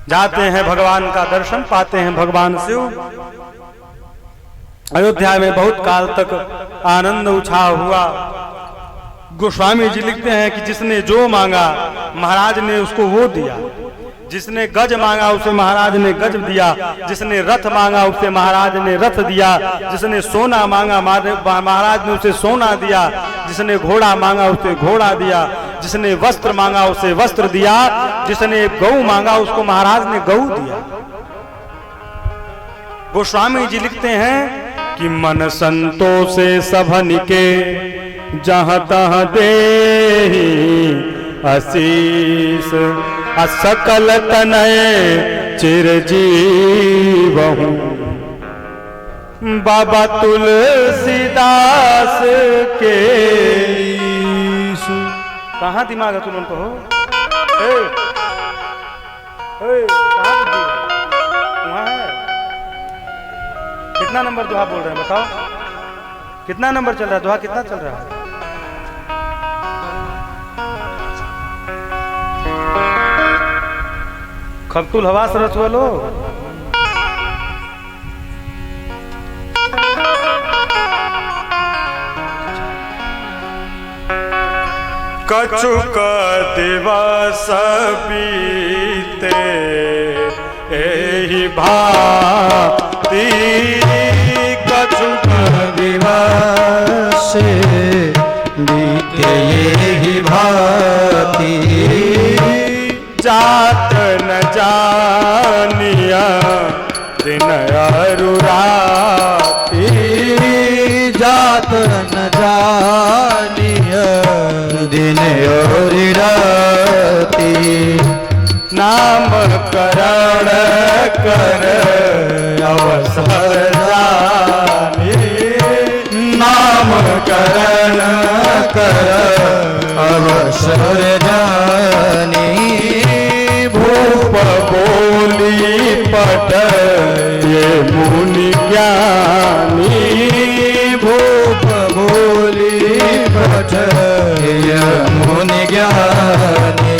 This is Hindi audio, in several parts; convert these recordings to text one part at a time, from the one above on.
जाते हैं भगवान का दर्शन, पाते हैं भगवान शिव। अयोध्या में बहुत काल तक आनंद उछाव हुआ। गोस्वामी जी लिखते हैं कि जिसने जो मांगा महाराज ने उसको वो दिया। जिसने गज मांगा उसे महाराज ने गज दिया। जिसने रथ मांगा उसे महाराज ने रथ दिया। जिसने सोना मांगा महाराज ने उसे सोना दिया। जिसने घोड़ा मांगा उसे घोड़ा दिया। जिसने वस्त्र मांगा उसे वस्त्र दिया। जिसने गऊ मांगा उसको महाराज ने गऊ दिया। गोस्वामी जी लिखते हैं कि मन संतोषे सभन के जहाँ तहाँ दे आशीष, असकल तनय चिरजीवहु बाबा तुलसीदास के। कहाँ दिमाग है तुम उनको हो? वहाँ है। कितना नंबर दोहा बोल रहे हैं बताओ? कितना नंबर चल रहा है दोहा? कितना चल रहा है? खबतुल हवास रस वालो। कछुक दिवस बीते एहि भांति, कछुक दिवस बीते एहि भांति, जात न जानिया दिन अरु राति, जात न जानिया दिन और राति, नाम करण कर अवसर जानी, नाम करण कर अवसर जानी, भूप बोली पट ये मुनि ज्ञानी, भूप बोली पट ये मुनि ज्ञानी,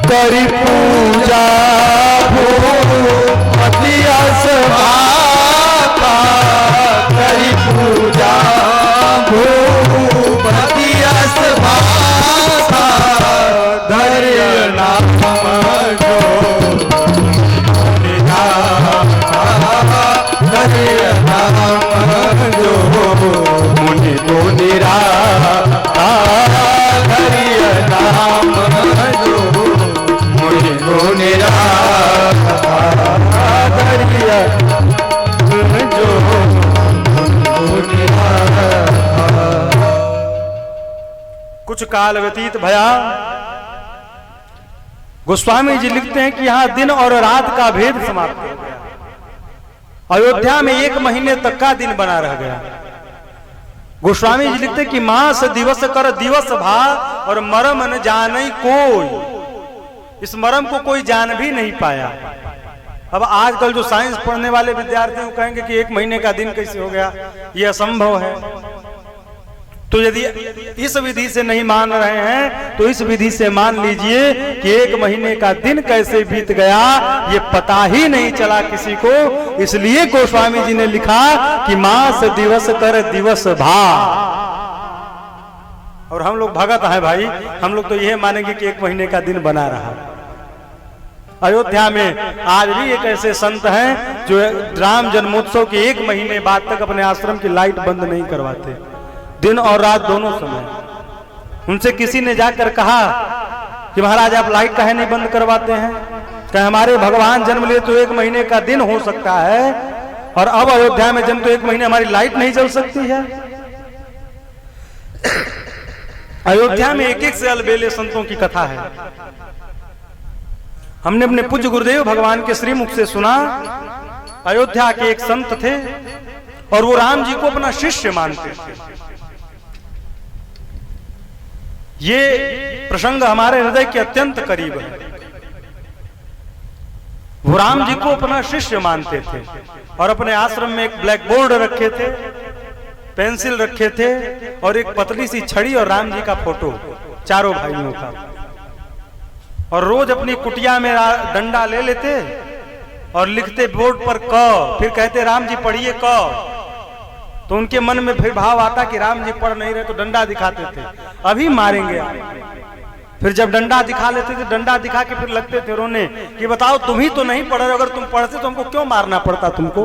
करी पूजा भूपति असभाता, करी पूजा भूपति असभाता, धैर्य नाम जो धैर्य नाम जो मुनि को निराता, धैर्य नाम जो मुनि को निराता, धैर्य जो कुछ काल व्यतीत भया। गोस्वामी जी लिखते हैं कि यहां दिन और रात का भेद समाप्त हो गया। अयोध्या में 1 महीने तक का दिन बना रह गया। गोस्वामी जी लिखते हैं कि मास दिवस कर दिवस भा और मरम न जाने कोई। इस मरम को कोई जान भी नहीं पाया। अब आजकल जो साइंस पढ़ने वाले विद्यार्थी वो कहेंगे कि 1 महीने का दिन कैसे हो गया, ये असंभव है। तो यदि इस विधि से नहीं मान रहे हैं तो इस विधि से मान लीजिए कि 1 महीने का दिन कैसे बीत गया ये पता ही नहीं चला किसी को। इसलिए गोस्वामी जी ने लिखा कि मास दिवस कर दिवस भा। और हम लोग भगत हैं भाई, हम लोग तो यह मानेंगे कि 1 महीने का दिन बना रहा। अयोध्या में आज भी एक ऐसे संत हैं जो राम जन्मोत्सव के 1 महीने बाद तक अपने आश्रम की लाइट बंद नहीं करवाते, दिन और रात दोनों समय। उनसे किसी ने जाकर कहा कि महाराज आप लाइट काहे नहीं बंद करवाते हैं? क्या हमारे भगवान जन्म लिए तो 1 महीने का दिन हो सकता है और अब अयोध्या में जन्म तो 1 महीने हमारी लाइट नहीं चल सकती है? अयोध्या में एक से अलबेले संतों की कथा है। हमने अपने पूज्य गुरुदेव भगवान के श्रीमुख से सुना। अयोध्या के एक संत थे और वो राम जी को अपना शिष्य मानते थे। ये प्रसंग हमारे हृदय के अत्यंत करीब है। वो राम जी को अपना शिष्य मानते थे और अपने आश्रम में एक ब्लैक बोर्ड रखे थे, पेंसिल रखे थे और एक पतली सी छड़ी और राम जी का फोटो, चारों भाइयों का। और रोज अपनी कुटिया में डंडा ले लेते और लिखते बोर्ड पर क, फिर कहते राम जी पढ़िए क। तो उनके मन में फिर भाव आता कि राम जी पढ़ नहीं रहे, तो डंडा दिखाते थे, अभी मारेंगे आप। फिर जब डंडा दिखा लेते थे, डंडा दिखा के फिर लगते थे रोने कि बताओ तुम ही तो नहीं पढ़ रहे, अगर तुम पढ़ते तो हमको क्यों मारना पड़ता तुमको?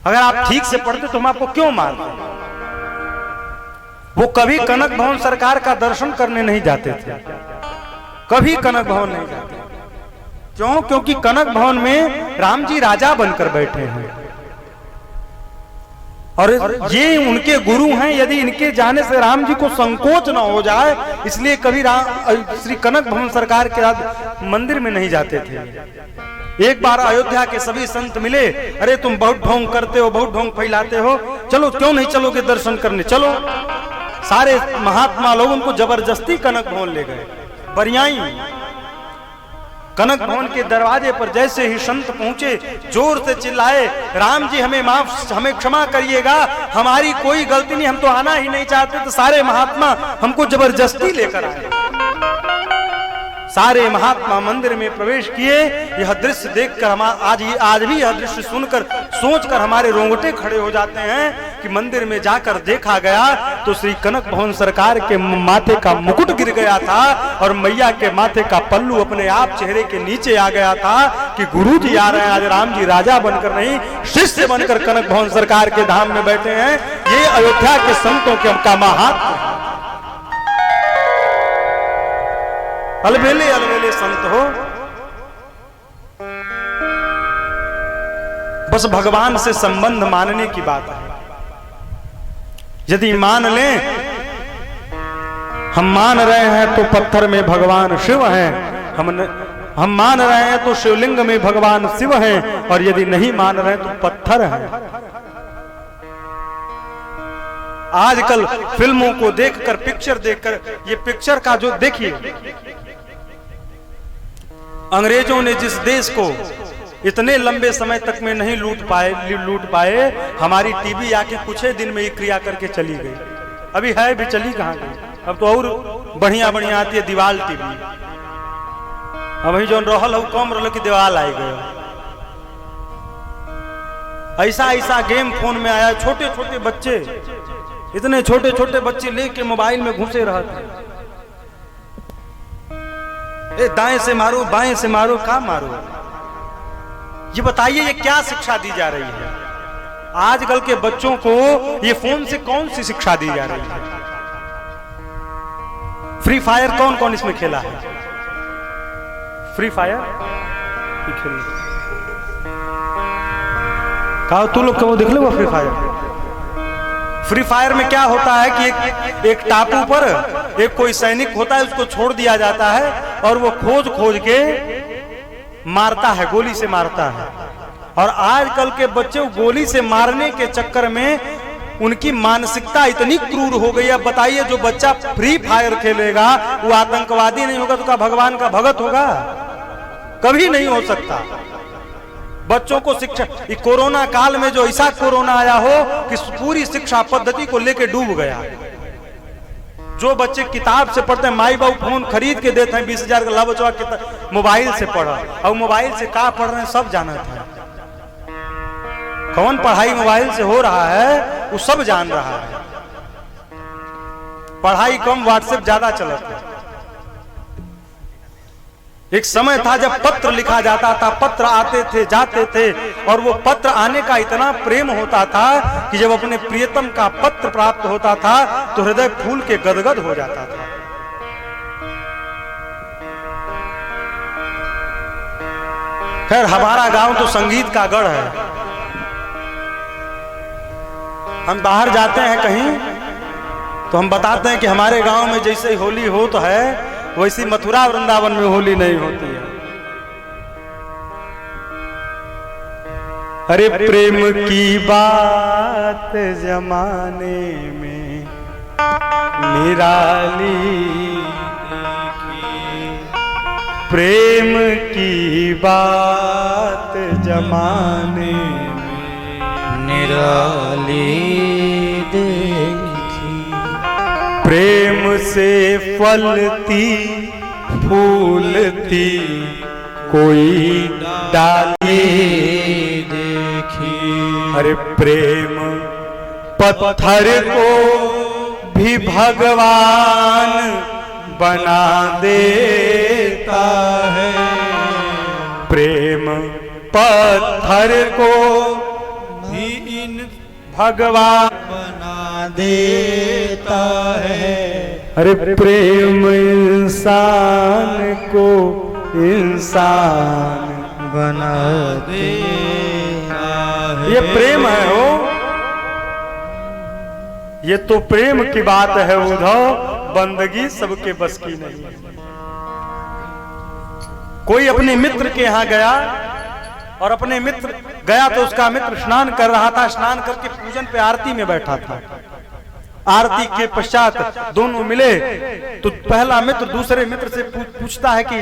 अगर आप ठीक से पढ़ते तो हम आपको क्यों मारते? वो कभी कनक भवन सरकार का दर्शन करने नहीं जाते थे, कभी कनक भवन नहीं जाते। क्यों? क्योंकि कनक भवन में राम जी राजा बनकर बैठे हैं और ये उनके गुरु हैं। यदि इनके जाने से राम जी को संकोच न हो जाए, इसलिए कभी श्री कनक भवन सरकार के मंदिर में नहीं जाते थे। एक बार अयोध्या के सभी संत मिले, अरे तुम बहुत ढोंग करते हो, बहुत ढोंग फैलाते हो, चलो क्यों नहीं चलोगे दर्शन करने? चलो। सारे महात्मा लोग उनको जबरदस्ती कनक भवन ले गए। बरियाई कनक भवन के दरवाजे पर जैसे ही संत पहुंचे, जोर से चिल्लाए, राम जी हमें क्षमा करिएगा, हमारी कोई गलती नहीं, हम तो आना ही नहीं चाहते, तो सारे महात्मा हमको जबरदस्ती लेकर आए। सारे महात्मा मंदिर में प्रवेश किए। यह दृश्य देखकर हम आज भी यह दृश्य सुनकर सोचकर हमारे रोंगटे खड़े हो जाते हैं कि मंदिर में जाकर देखा गया तो श्री कनक भवन सरकार के माथे का मुकुट गिर गया था और मैया के माथे का पल्लू अपने आप चेहरे के नीचे आ गया था कि गुरु जी आ रहे हैं, आज राम जी राजा बनकर नहीं शिष्य बनकर कनक भवन सरकार के धाम में बैठे हैं। ये अयोध्या के संतों के का महात्मा। अलबेले अलबेले संत हो, बस भगवान से संबंध मानने की बात है। यदि मान लें, हम मान रहे हैं तो पत्थर में भगवान शिव हैं, हम मान रहे हैं तो शिवलिंग में भगवान शिव हैं, और यदि नहीं मान रहे तो पत्थर हैं। आजकल फिल्मों को देखकर, पिक्चर देखकर, ये पिक्चर का जो देखिए, अंग्रेजों ने जिस देश को इतने लंबे समय तक में नहीं लूट पाए, हमारी टीवी आके कुछ ही दिन में ये क्रिया करके चली गई। अभी है भी, चली कहां गई? अब तो और बढ़िया बढ़िया आती है दीवाल टीवी। अब जो रहल कम रहल की दीवाल आई गए। ऐसा ऐसा गेम फोन में आया, छोटे छोटे बच्चे, इतने छोटे छोटे बच्चे लेके मोबाइल में घुसे रहते हैं। दाएं से मारो, बाएं से मारो, कहां मारो? ये बताइए, ये क्या शिक्षा दी जा रही है? आजकल के बच्चों को ये फोन से कौन सी शिक्षा दी जा रही है? फ्री फायर कौन कौन इसमें खेला है? फ्री फायर खेल, कहा तू लोग वो देख लो फ्री फायर। फ्री फायर में क्या होता है कि एक टापू पर एक कोई सैनिक होता है, उसको छोड़ दिया जाता है और वो खोज खोज के मारता है, गोली से मारता है। और आजकल के बच्चे गोली से मारने के चक्कर में उनकी मानसिकता इतनी क्रूर हो गई है। बताइए, जो बच्चा फ्री फायर खेलेगा वो आतंकवादी नहीं होगा तो क्या भगवान का भगत होगा? कभी नहीं हो सकता। बच्चों को शिक्षा, कोरोना काल में जो ऐसा कोरोना आया हो कि पूरी शिक्षा पद्धति को लेके डूब गया। जो बच्चे किताब से पढ़ते हैं, माई बाबू फोन खरीद के देते हैं 20,000 का, ला बचवा मोबाइल से पढ़ा, और मोबाइल से क्या पढ़ रहे हैं सब जाना था। कौन पढ़ाई मोबाइल से हो रहा है वो सब जान रहा है। पढ़ाई कम, व्हाट्सएप ज्यादा चलता है। एक समय था जब पत्र लिखा जाता था, पत्र आते थे जाते थे, और वो पत्र आने का इतना प्रेम होता था कि जब अपने प्रियतम का पत्र प्राप्त होता था तो हृदय फूल के गदगद हो जाता था। खैर, हमारा गांव तो संगीत का गढ़ है। हम बाहर जाते हैं कहीं तो हम बताते हैं कि हमारे गांव में जैसे होली हो तो है, वैसी मथुरा वृंदावन में होली नहीं होती है। अरे प्रेम की बात जमाने में निराली, प्रेम की बात जमाने में निराली देखी, प्रेम से फलती फूलती कोई डाली देखी। अरे प्रेम पत्थर को भी भगवान बना देता है। प्रेम पत्थर को भी इन भगवान बना देता है। अरे प्रेम इंसान को इंसान बना देता है। ये प्रेम है हो, ये तो प्रेम की बात है उद्धव, बंदगी सबके बस की नहीं। कोई अपने मित्र के यहां गया और अपने मित्र गया तो उसका मित्र स्नान कर रहा था, स्नान करके पूजन पे आरती में बैठा था। आरती के पश्चात दोनों मिले तो पहला मित्र दूसरे मित्र से पूछता है कि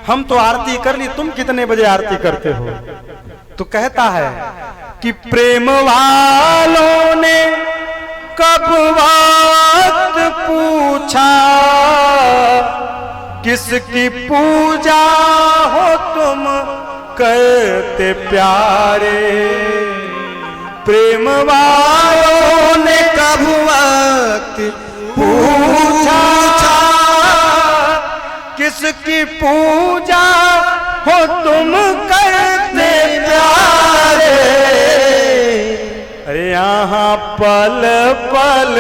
हम तो आरती कर ली, तुम कितने बजे आरती करते हो? तो कहता है कि प्रेम वालों ने कब वक्त पूछा, किसकी पूजा हो तुम करते प्यारे। प्रेम वालों ने कब वक्त पूछा, किसकी पूजा हो तुम करते प्यारे। अरे यहाँ पल पल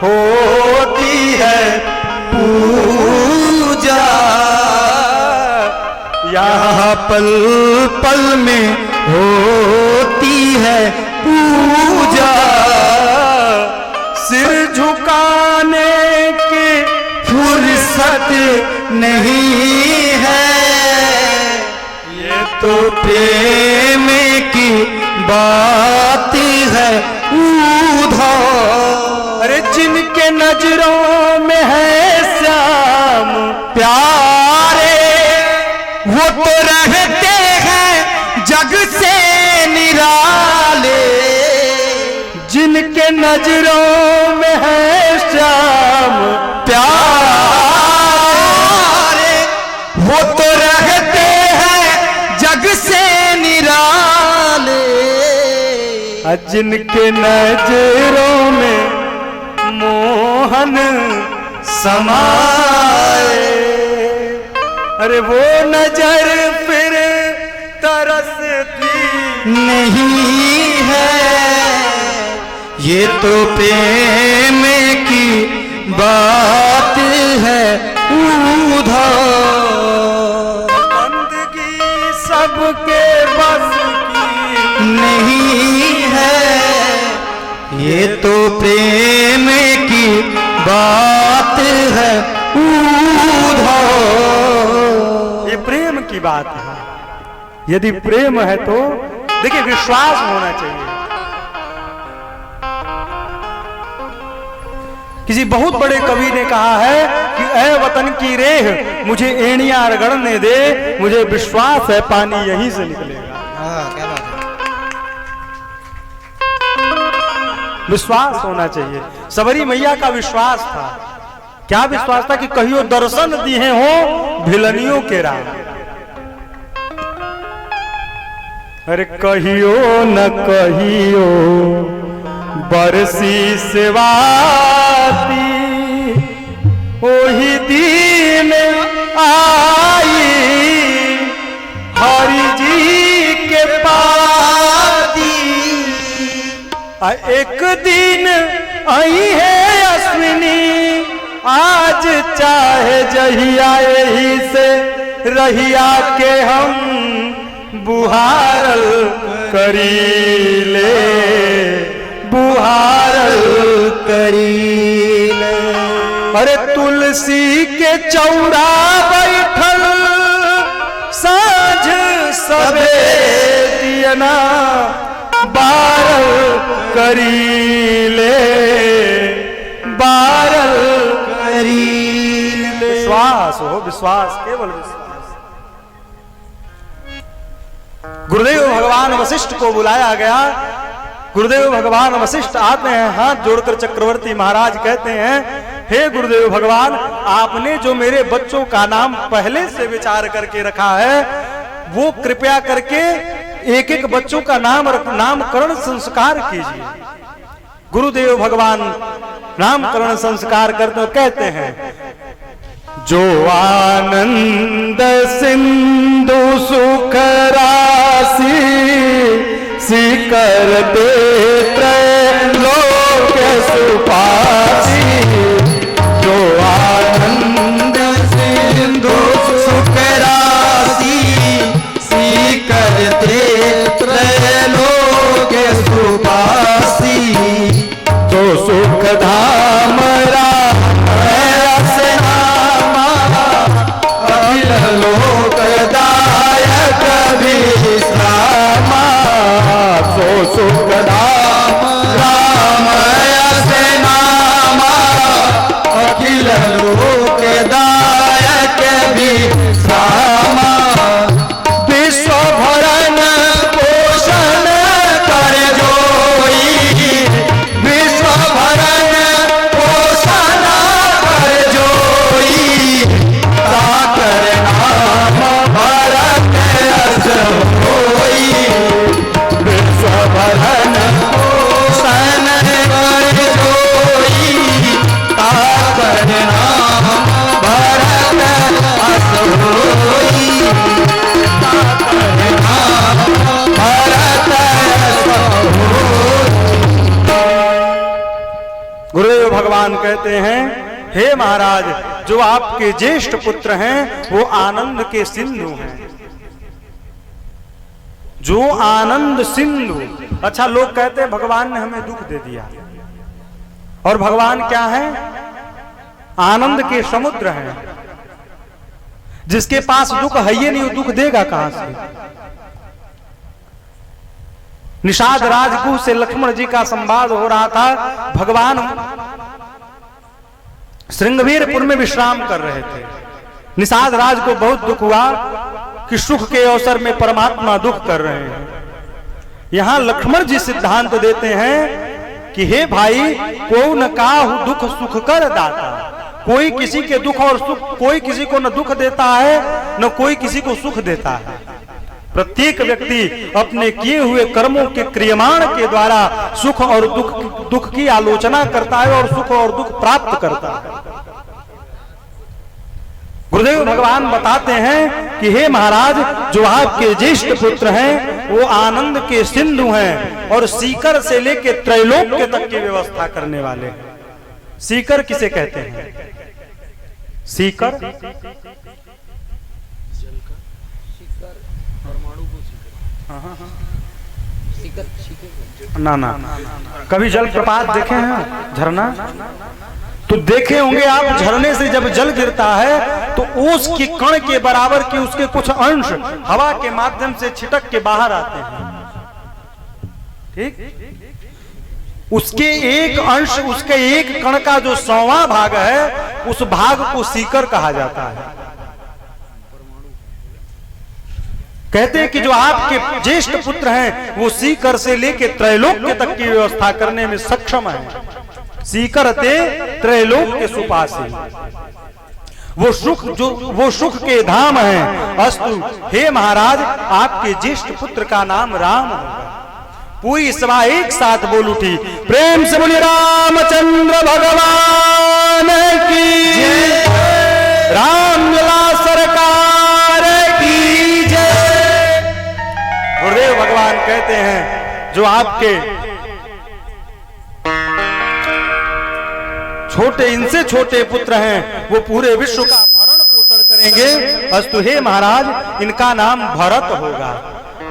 होती है पूजा, यहाँ पल पल में होती है पूजा। सिर झुकाने की फुर्सत नहीं है, ये तो प्रेम की बात है उद्धव। अरे जिनके नजरों में है श्याम प्यारे, वो तो रहते हैं जग से निराले। जिनके नजरों में है श्याम प्यारे, वो तो रहते हैं जग से निराले। जिनके नजरों में मोहन समाए, अरे वो नजर फिर तरसती नहीं है, ये तो प्रेम की बात है उद्धव। बंदगी सबके बस की नहीं है, ये तो प्रेम की बात है उद्धव। ये प्रेम की बात है। यदि प्रेम है तो देखिए विश्वास होना चाहिए। किसी बहुत बड़े कवि ने कहा है कि ऐ वतन की रेह मुझे एड़ियां रगड़ने दे, मुझे विश्वास है पानी यहीं से निकलेगा। क्या बात है। विश्वास होना चाहिए। सबरी मैया का विश्वास था। क्या विश्वास था कि कहियो दर्शन दिए हो भिलनियों के राम। अरे कहियो न कहियो बरसी सेवाती, ओही दिन आई हरि जी के पाती। एक दिन आई है अश्विनी, आज चाहे जहिया यही से रहिया के हम बुहारल करीले, बुहारल करीले। अरे तुलसी के चौरा बैठल साँझ सवेदियना बारल करीले, बारल करीले। विश्वास हो, विश्वास, केवल विश्वास। गुरुदेव भगवान वशिष्ठ को बुलाया गया। गुरुदेव भगवान वशिष्ठ आते हैं, हाथ जोड़कर चक्रवर्ती महाराज कहते हैं हे गुरुदेव भगवान, आपने जो मेरे बच्चों का नाम पहले से विचार करके रखा है, वो कृपया करके एक एक बच्चों का नामकरण संस्कार कीजिए। गुरुदेव भगवान नामकरण संस्कार करते हो, कहते हैं, जो आनंद सिंधु सुख राशि करते त्रैलोक सुपासी, जो आनंद सिंधु सुख राशि करते त्रैलोक सुपासी, जो सुख धाम लोकदायक विश्रामा, सो सुख धाम राम से नामा, अखिल लोकदायक विश्रामा, विश्व भरण पोषण कर जोई, विश्व भरण पोषण कर जोई, ताकर नाम भरत अस होई, विश्व भरण पोषण कर जोई, ताकर नाम भरत अस होई, ताकर नाम भरत अस होई। गुरुदेव भगवान कहते हैं, हे महाराज, जो आपके ज्येष्ठ पुत्र हैं वो आनंद के सिंधु हैं, जो आनंद सिंधु। अच्छा, लोग कहते हैं भगवान ने हमें दुख दे दिया, और भगवान क्या है? आनंद के समुद्र हैं। जिसके पास दुख है ही नहीं, वो दुख देगा कहां से? निषाद राजगुह से लक्ष्मण जी का संवाद हो रहा था। भगवान श्रृंगवीरपुर में विश्राम कर रहे थे। निषाद राज को बहुत दुख हुआ कि सुख के अवसर में परमात्मा दुख कर रहे हैं। यहां लक्ष्मण जी सिद्धांत देते हैं कि हे भाई, को न काहु दुख सुख कर दाता। कोई किसी के दुख और सुख, कोई किसी को न दुख देता है न कोई किसी को सुख देता है। प्रत्येक व्यक्ति अपने किए हुए कर्मों के क्रियमाण के द्वारा सुख और दुख की आलोचना करता है और सुख और दुख प्राप्त करता है। गुरुदेव भगवान बताते हैं कि हे महाराज, जो आपके ज्येष्ठ पुत्र हैं वो आनंद के सिंधु हैं और सीकर से लेके त्रैलोक्य तक की व्यवस्था करने वाले हैं। सीकर किसे कहते हैं? सीकर ना कभी जल प्रपात देखे हैं? झरना तो देखे होंगे आप। झरने से जब जल गिरता है तो ओस के कण के बराबर की उसके कुछ अंश हवा के माध्यम से छिटक के बाहर आते हैं। ठीक, उसके एक अंश, उसके एक कण का जो 100वां भाग है, उस भाग को सीकर कहा जाता है। कहते हैं कि जो आपके ज्येष्ठ पुत्र हैं वो सीकर से लेके त्रैलोक्य तक की व्यवस्था करने में सक्षम है। सीकर ते त्रैलोक्य सुपासी, वो सुख के धाम हैं। अस्तु, हे महाराज, आपके ज्येष्ठ पुत्र का नाम राम होगा। पूरी सभा एक साथ बोल उठी, प्रेम से बोलिए रामचंद्र भगवान की जय, रामलला सरकार की जय। गुरुदेव भगवान कहते हैं, जो आपके छोटे, इनसे छोटे पुत्र हैं वो पूरे विश्व का भरण पोषण करेंगे। अस्तु, हे महाराज, इनका नाम भरत होगा।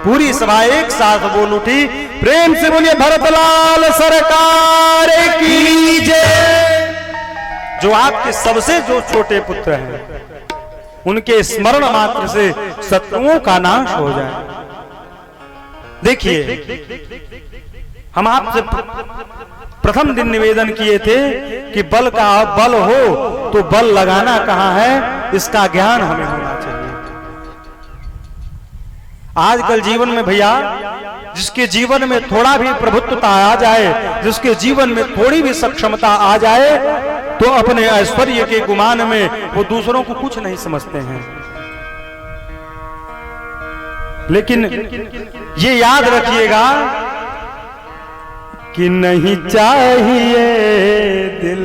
पूरी सभा एक साथ बोल उठी, प्रेम से बोलिए भरतलाल सरकार की जय। जो आपके सबसे जो छोटे पुत्र हैं उनके स्मरण मात्र से शत्रुओं का नाश हो जाए। देखिए, हम आपसे प्रथम दिन निवेदन किए थे कि बल का बल हो तो बल लगाना कहां है, इसका ज्ञान हमें होना चाहिए। आजकल जीवन में भैया, जिसके जीवन में थोड़ा भी प्रभुत्वता आ जाए, जिसके जीवन में थोड़ी भी सक्षमता आ जाए, तो अपने ऐश्वर्य के गुमान में वो दूसरों को कुछ नहीं समझते हैं। लेकिन ये याद रखिएगा कि नहीं चाहिए दिल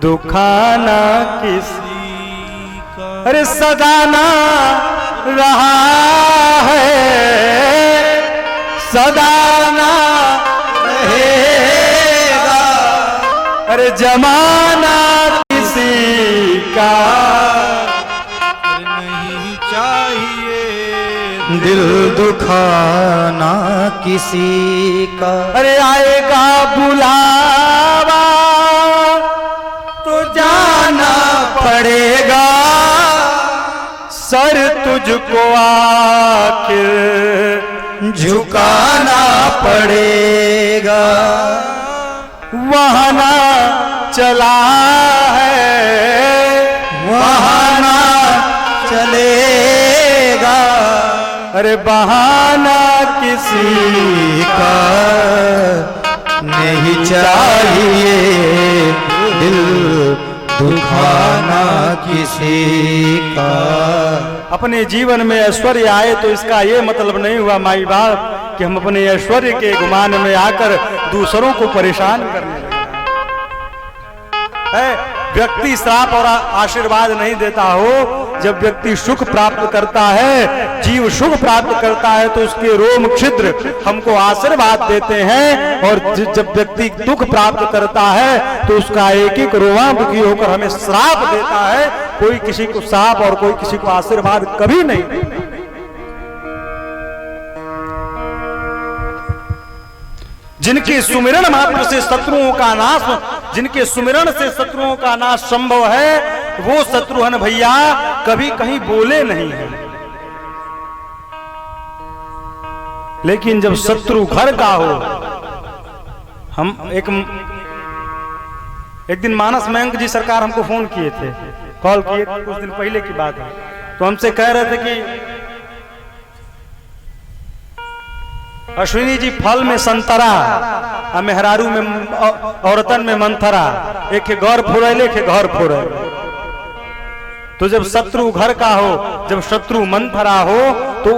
दुखाना किसी का, अरे सदाना रहा है सदाना रहेगा, अरे जमाना किसी का नहीं चाहिए दिल दुखाना किसी का। अरे आएगा बुलावा तो जाना पड़ेगा, सर तुझको आखिर झुकाना पड़ेगा। वहाना चला है वहाना चलेगा, अरे बहाना किसी का नहीं चाहिए दिल दुखाना किसी का। अपने जीवन में ऐश्वर्य आए तो इसका ये मतलब नहीं हुआ माई बाप कि हम अपने ऐश्वर्य के गुमान में आकर दूसरों को परेशान करने लगे। व्यक्ति श्राप और आशीर्वाद नहीं देता हो, जब व्यक्ति सुख प्राप्त करता है, जीव सुख प्राप्त करता है तो उसके रोम छिद्र हमको आशीर्वाद देते हैं, और जब व्यक्ति दुख प्राप्त करता है तो उसका एक एक रोआ दुखी होकर हमें श्राप देता है। कोई किसी को श्राप और कोई किसी को आशीर्वाद कभी नहीं देता। जिनके सुमिरन मात्र से शत्रुओं का नाश, जिनके सुमिरन से शत्रुओं का नाश संभव है, वो शत्रुघ्न भैया कभी कहीं बोले नहीं है। लेकिन जब शत्रु घर का हो, हम एक दिन मानस मयंक जी सरकार हमको फोन किए थे, कॉल किए, कुछ दिन पहले की बात है, तो हमसे कह रहे थे कि अश्विनी जी फल में संतरा, मेहरारू में औरतन में मंथरा, एक है गौर फुरैल एक है घर फुरैल। तो जब शत्रु घर का हो, जब शत्रु मंथरा हो, तो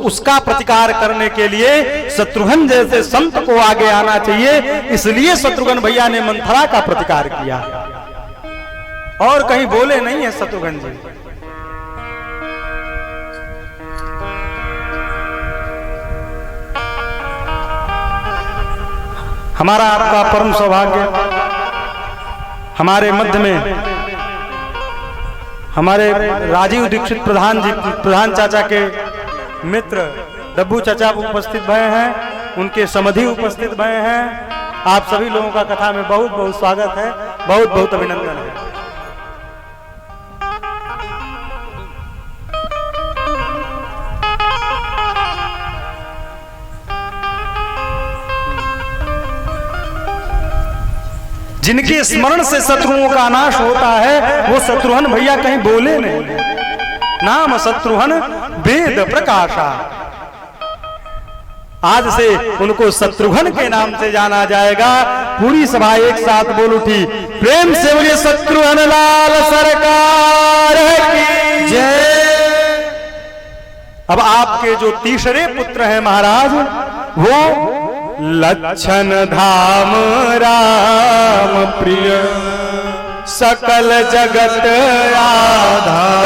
उसका प्रतिकार करने के लिए शत्रुघ्न जैसे संत को आगे आना चाहिए। इसलिए शत्रुघ्न भैया ने मंथरा का प्रतिकार किया, और कहीं बोले नहीं है शत्रुघ्न जी। हमारा आपका परम सौभाग्य, हमारे मध्य में हमारे राजीव दीक्षित प्रधान चाचा के मित्र डब्बू चाचा उपस्थित भय हैं, उनके समधि उपस्थित भय हैं। आप सभी लोगों का कथा में बहुत बहुत स्वागत है, बहुत बहुत अभिनंदन है। जिनके स्मरण से शत्रुओं का नाश होता है, वो शत्रुघ्न भैया कहीं बोले नहीं। नाम शत्रुघ्न वेद प्रकाशा, आज से उनको शत्रुघ्न के नाम से जाना जाएगा। पूरी सभा एक साथ बोल उठी, प्रेम से बोलिए शत्रुघ्न लाल सरकार की जय। अब आपके जो तीसरे पुत्र हैं महाराज, वो लक्षण धाम राम प्रिय सकल जगत आधार,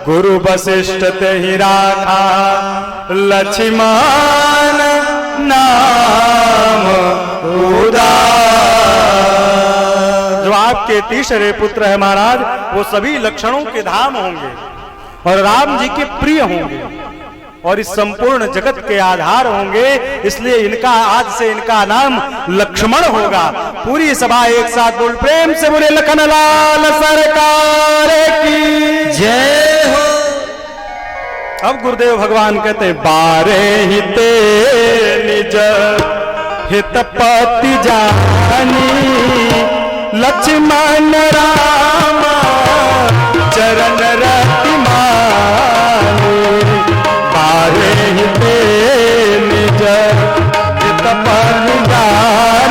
गुरु वशिष्ठ तेहि राखा लक्ष्मण नाम उदार। जो आपके तीसरे पुत्र है महाराज, वो सभी लक्षणों के धाम होंगे और राम जी के प्रिय होंगे और इस संपूर्ण जगत के आधार होंगे। इसलिए इनका आज से इनका नाम लक्ष्मण होगा। पूरी सभा एक साथ बोल, प्रेम से बोले लखन लाल सरकार की जय हो। अब गुरुदेव भगवान कहते हैं, बारे हिते निज हितपति जानी, लक्ष्मण राम चरण रति मानी, बारे हिते निज हितपति जानी,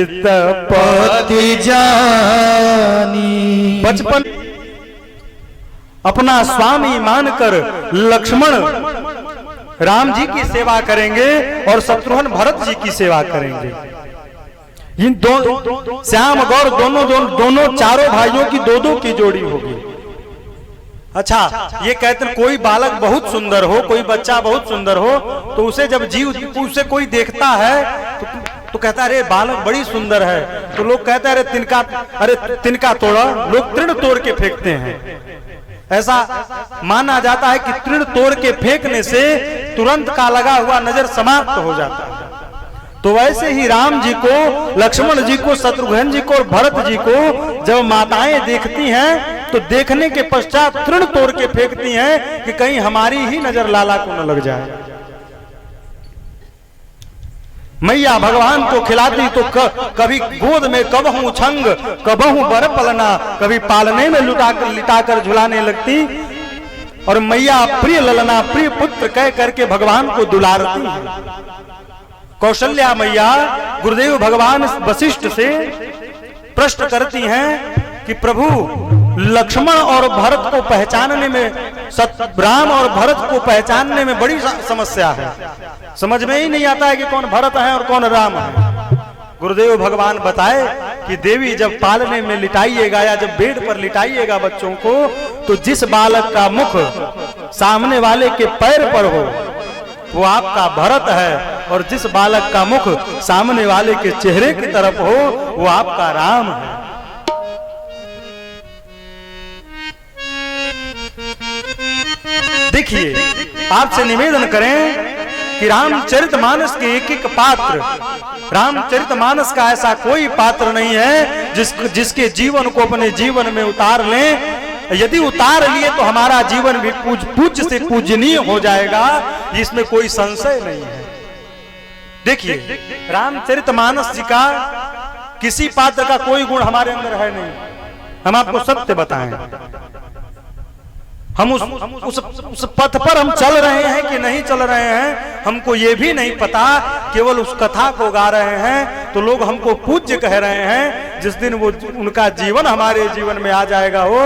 हित पति जानी। बचपन अपना स्वामी मानकर लक्ष्मण राम जी की सेवा करेंगे और शत्रुघ्न भरत जी की सेवा करेंगे। इन दो श्याम गौर दोनों चारों भाइयों की दो की जोड़ी होगी। अच्छा, ये कहते हैं कोई बालक बहुत सुंदर हो, कोई बच्चा बहुत सुंदर हो, तो उसे जब उसे कोई देखता है तो कहता है अरे बालक बड़ी सुंदर है, तो लोग कहते हैं अरे तिनका तोड़ा, लोग तृण तोड़ के फेंकते हैं। ऐसा माना जाता है कि तृण तोड़ के फेंकने से तुरंत का लगा हुआ नजर समाप्त हो जाता है। तो वैसे ही राम जी को, लक्ष्मण जी को, शत्रुघ्न जी को और भरत जी को जब माताएं देखती हैं तो देखने के पश्चात तृण तोड़ के फेंकती हैं कि कहीं हमारी ही नजर लाला को न लग जाए। मैया भगवान को खिलाती तो कभी गोद में कबहू उछंग, कबहू बर पलना, कभी पालने में लिटाकर झुलाने लगती और मैया प्रिय ललना, प्रिय पुत्र कह करके भगवान को दुलारती है। कौशल्या मैया गुरुदेव भगवान वशिष्ठ से प्रश्न करती हैं कि प्रभु लक्ष्मण और भरत को पहचानने में, राम और भरत को पहचानने में बड़ी समस्या है, समझ में ही नहीं आता है कि कौन भरत है और कौन राम है। गुरुदेव भगवान बताए कि देवी जब पालने में लिटाइएगा या जब बेड पर लिटाइएगा बच्चों को, तो जिस बालक का मुख सामने वाले के पैर पर हो वो आपका भरत है, और जिस बालक का मुख सामने वाले के चेहरे की तरफ हो वो आपका राम है। देखिए, आपसे निवेदन करें कि रामचरितमानस के एक एक पात्र, रामचरितमानस का ऐसा कोई पात्र नहीं है जिसके जीवन को अपने जीवन में उतार लें। यदि उतार लिए तो हमारा जीवन भी पूज्य से पूजनीय हो जाएगा, इसमें कोई संशय नहीं है। देखिए, रामचरितमानस जी का किसी पात्र का कोई गुण हमारे अंदर है नहीं। हम आपको सत्य बताएं, हम उस पथ पर हम चल रहे हैं कि नहीं चल रहे हैं हमको ये भी नहीं पता। केवल उस कथा को गा रहे हैं तो लोग हमको पूज्य कह रहे हैं। जिस दिन वो उनका जीवन हमारे जीवन में आ जाएगा हो,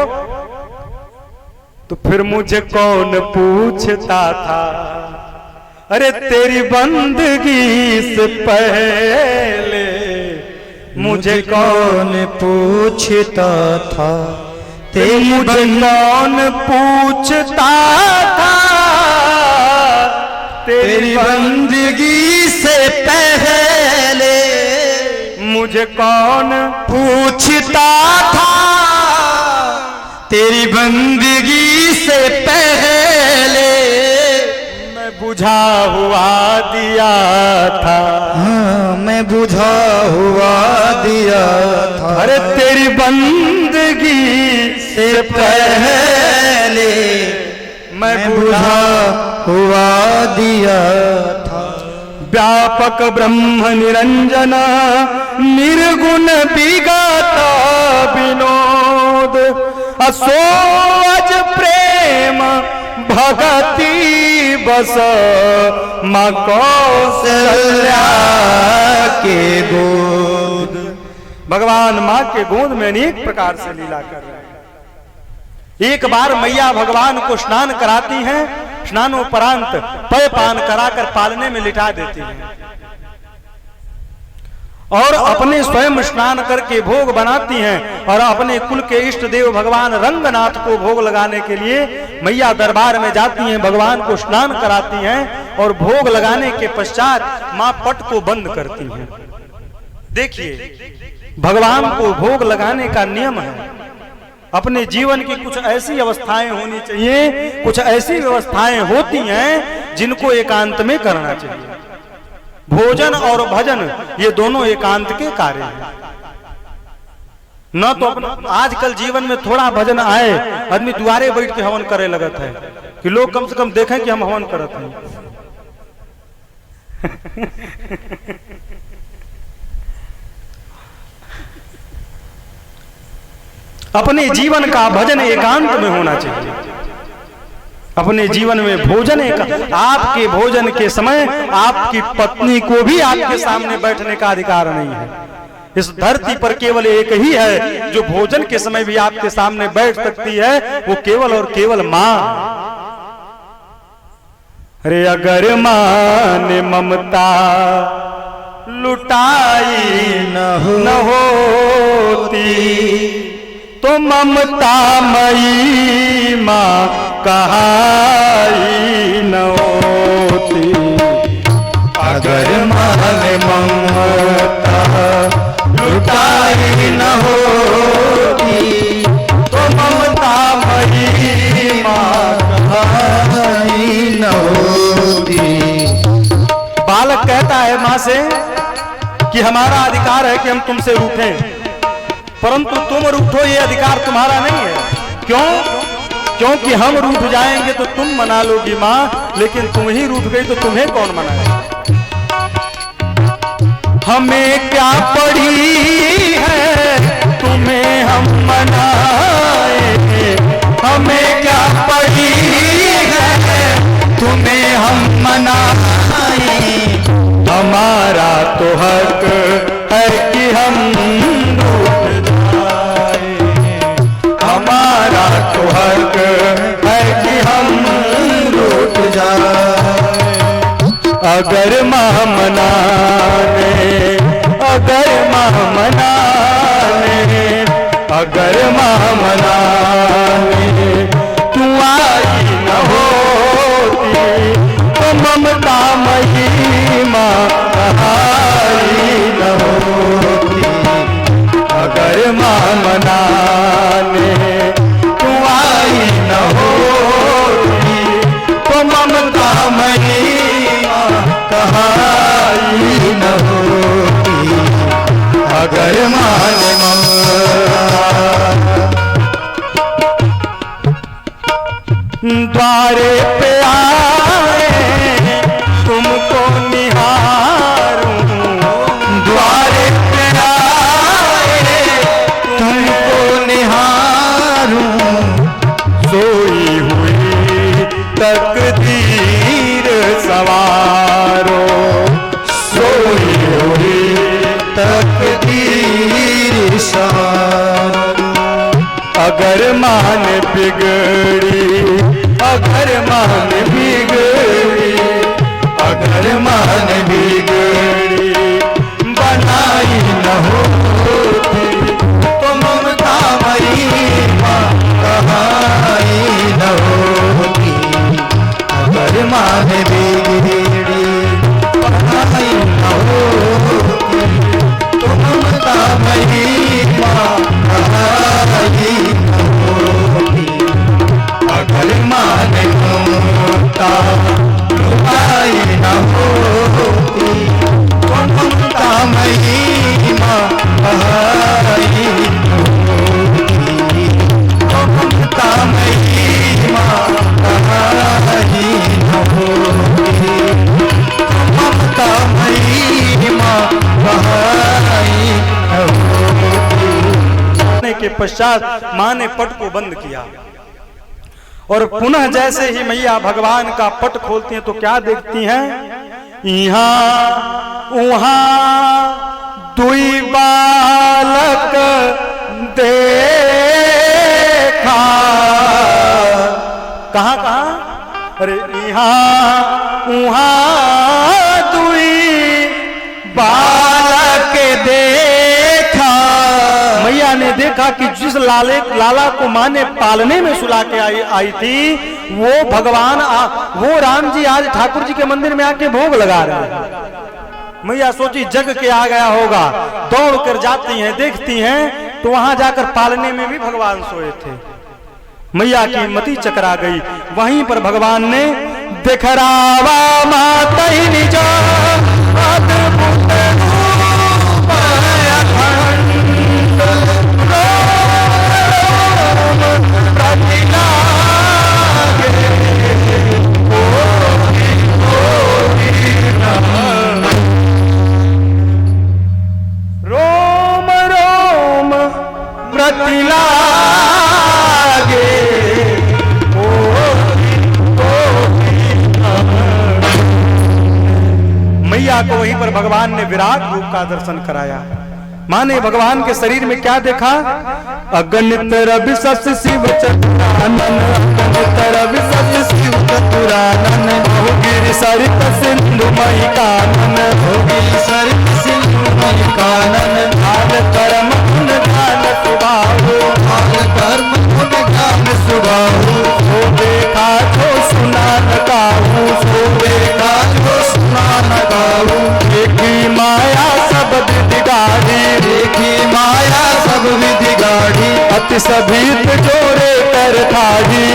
तो फिर मुझे कौन पूछता था, अरे तेरी बंदगी से पहले मुझे कौन पूछता था, मुझे कौन पूछता था, तेरी बंदगी से पहले मुझे कौन पूछता था, तेरी बंदगी से पहले मैं बुझा हुआ दिया था। हाँ, मैं बुझा हुआ दिया था, अरे तेरी बंदगी से पहले मैं बुझा हुआ दिया था। व्यापक ब्रह्म निरंजना निर्गुण विगाता विनोद, असोज प्रेम भगति बस माँ कौशल्या के गोद। भगवान माँ के गोद में अनेक प्रकार से लीला कर रहे हैं। एक बार मैया भगवान को स्नान कराती हैं, स्नानोपरांत पय पान कराकर पालने में लिटा देती हैं और अपने स्वयं स्नान करके भोग बनाती हैं और अपने कुल के इष्ट देव भगवान रंगनाथ को भोग लगाने के लिए मैया दरबार में जाती हैं, भगवान को स्नान कराती हैं और भोग लगाने के पश्चात मां पट को बंद करती हैं। देखिए, भगवान को भोग लगाने का नियम है। अपने जीवन की कुछ ऐसी अवस्थाएं होनी चाहिए, कुछ ऐसी व्यवस्थाएं होती हैं जिनको एकांत में करना चाहिए। भोजन और भजन ये दोनों एकांत के कार्य हैं। न तो अपना आजकल जीवन में थोड़ा भजन आए, आदमी द्वारे बैठ के हवन करे लगत है कि लोग कम से कम देखें कि हम हवन करते हैं। अपने जीवन का भजन एकांत में होना चाहिए। अपने जीवन में भोजन आपके भोजन के समय आपकी पत्नी को भी आपके सामने बैठने का अधिकार नहीं है। इस धरती पर केवल एक ही है जो भोजन के समय भी आपके सामने बैठ सकती है, वो केवल और केवल मां। अरे अगर मां ने ममता लुटाई न होती तो ममता मई मां कहाई न होती। अगर मां ने ममता लुटाई न होती तो ममता मई मां कहाई न होती। बालक कहता है मां से कि हमारा अधिकार है कि हम तुमसे रूठें, परंतु तुम रूठो ये अधिकार तुम्हारा नहीं है। क्यों? क्योंकि हम रूठ जाएंगे तो तुम मना लोगी मां, लेकिन तुम ही रूठ गई तो तुम्हें कौन मनाएगा। हमें क्या पड़ी है तुम्हें हम मनाए, हमें क्या पड़ी है तुम्हें हम मनाए। हमारा तो हक है कि हम रूठ जाए, हमारा तो हक है कि हम रूठ जाए। अगर मां मनाने, अगर मां मनाने, अगर मां मनाने तू आई न होती तो ममता मई मां कहाई न होती। अगर मां मनाने तू आई न होती तो ममता मई कहाई न होती। अगर मां ने द्वारे पे आए तुमको निहारूं, द्वारे पे आए तुमको निहारूं। सोई हुई तकदीर सवारो, सोई हुई तकदीर सवारो। अगर मान बिगड़ी, अगर मान बिगड़ी, अगर मान बिगड़ी बनाई न होती तो ममता मई मां कहाई न होती। अगर मां ने बिगड़ी बनाई न होती तो ममता मई मां कहाई न होती। अगर मां ने ममता लुटाई न होती तो ममता मई मां कहाई न होती। तो ममता मई मां कहाई न होती। तो ममता मई मां कहाई न होती। के पश्चात मां ने पट को बंद किया और पुनः जैसे ही मैया भगवान का पट खोलती हैं तो क्या देखती हैं? यहाँ वहां दुई बालक देखा। कहां कहां? अरे यहाँ वहां दुई बालक देखा। मैया ने देखा कि जिस लाला को मां ने पालने में सुला के आई थी वो भगवान वो राम जी आज ठाकुर जी के मंदिर में आके भोग लगा रहे हैं। मैया सोची जग के आ गया होगा, दौड़ कर जाती हैं, देखती हैं तो वहां जाकर पालने में भी भगवान सोए थे। मैया की मति चकरा गई। वहीं पर भगवान ने दिखरावा माता ही निज अद्भुत रूप अखंड रोम रोम प्रतिलागे। मैया को वहीं पर भगवान ने विराट रूप का दर्शन कराया। माँ ने भगवान के शरीर में क्या देखा? अगणित रवि सस शिव चतुरानन, अगणित रवि सस शिव चतुरानन, भोगिर सरित सिंधु मई कानन, भोगी सरित सिंधु मई कानन, भाल कर्म गुण ज्ञान सुबाहु, भाल कर्म गुण ज्ञान सुबाहु, सो देखा जो सुना न काहू, सो देखा जो सुना न काहू, देखी माया सब विधि गाढ़ी, देखी माया सब विधि गाढ़ी, अति सभीत जोरे कर ठाढ़ी,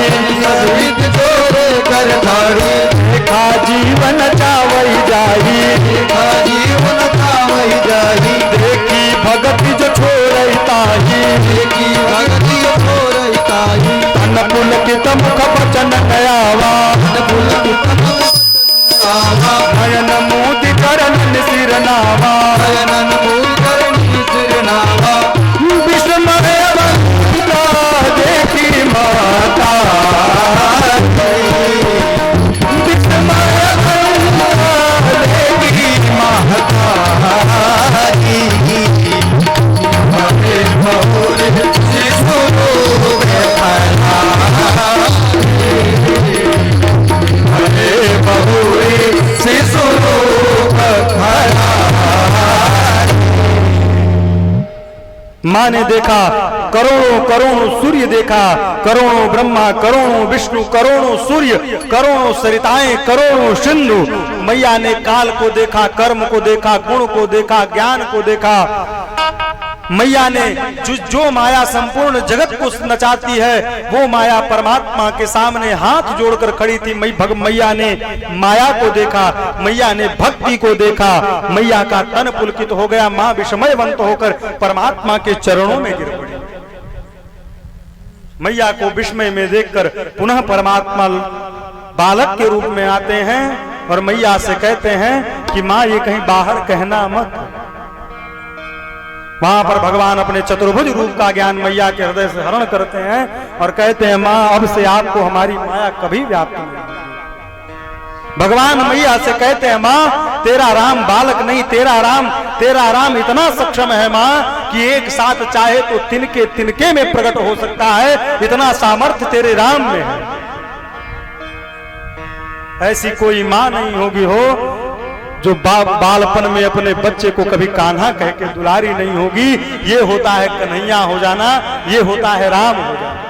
सभीत जोरे कर ठाढ़ी, देखा जीवन चावई जाही, देखा जीवन चावई जाही, देखी भगति जो छोड़ई ताही, देखी भगति छोड़ई ताही, तन पुलकित मुख बचन गयावा, नयन मोदी करन सिर नावा, नयन मोदी करन सिर नावा, विस्मय बंदा देखी माता, विस्मय बंदा देखी माता, हरे बहुर शिशु हरे बहुरे शिशु माँ ने देखा करोड़ों करोड़ों सूर्य देखा, करोड़ों ब्रह्मा, करोड़ों विष्णु, करोड़ों सूर्य, करोड़ों सरिताएं, करोड़ों सिंधु। मैया ने काल को देखा, कर्म को देखा, गुण को देखा, ज्ञान को देखा। मैया ने जो माया संपूर्ण जगत को नचाती है, वो माया परमात्मा के सामने हाथ जोड़कर खड़ी थी। मैया ने माया को देखा, मैया ने भक्ति को देखा, मैया का तन पुलकित हो गया। मां विस्मयवंत होकर परमात्मा के चरणों में गिर पड़ी। मैया को विस्मय में देखकर पुनः परमात्मा बालक के रूप में आते हैं और मैया से कहते हैं कि मां ये कहीं बाहर कहना मत। वहां पर भगवान अपने चतुर्भुज रूप का ज्ञान मैया के हृदय से हरण करते हैं और कहते हैं मां अब से आपको हमारी माया कभी व्याप्त नहीं होगी। भगवान मैया से कहते हैं मां तेरा राम बालक नहीं, तेरा राम इतना सक्षम है मां कि एक साथ चाहे तो तिनके तिनके में प्रकट हो सकता है, इतना सामर्थ्य तेरे राम में है। ऐसी कोई मां नहीं होगी हो जो बालपन में अपने बच्चे को कभी कान्हा कह के दुलारी नहीं होगी। ये होता है कन्हैया हो जाना, ये होता है राम हो जाना।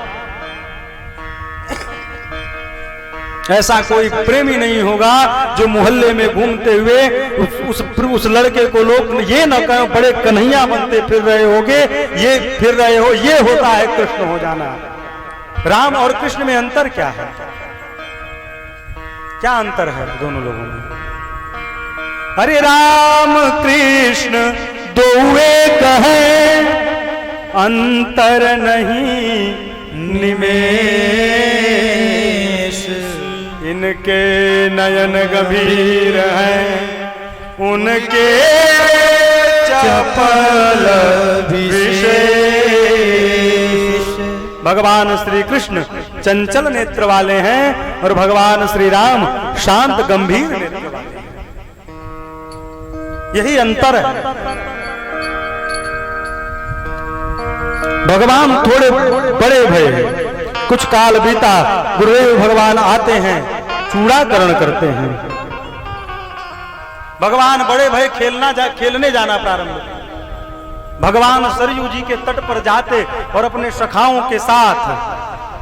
ऐसा कोई प्रेमी नहीं होगा जो मोहल्ले में घूमते हुए उस लड़के को लोग ये न कहें बड़े कन्हैया बनते फिर रहे होगे, ये फिर रहे हो। ये होता है कृष्ण हो जाना। राम और कृष्ण में अंतर क्या है? क्या अंतर है दोनों लोगों में? अरे राम कृष्ण दो एक हैं, अंतर नहीं निमेश। इनके नयन गंभीर हैं, उनके चपल विशेष। भगवान श्री कृष्ण चंचल नेत्र वाले हैं और भगवान श्री राम शांत गंभीर नेत्र वाले हैं। यही अंतर है। भगवान थोड़े बड़े भये, कुछ काल बीता, गुरुदेव भगवान आते हैं, चूड़ाकरण करते हैं। भगवान बड़े भये खेलने जाना प्रारंभ। भगवान सरयू जी के तट पर जाते और अपने सखाओं के साथ,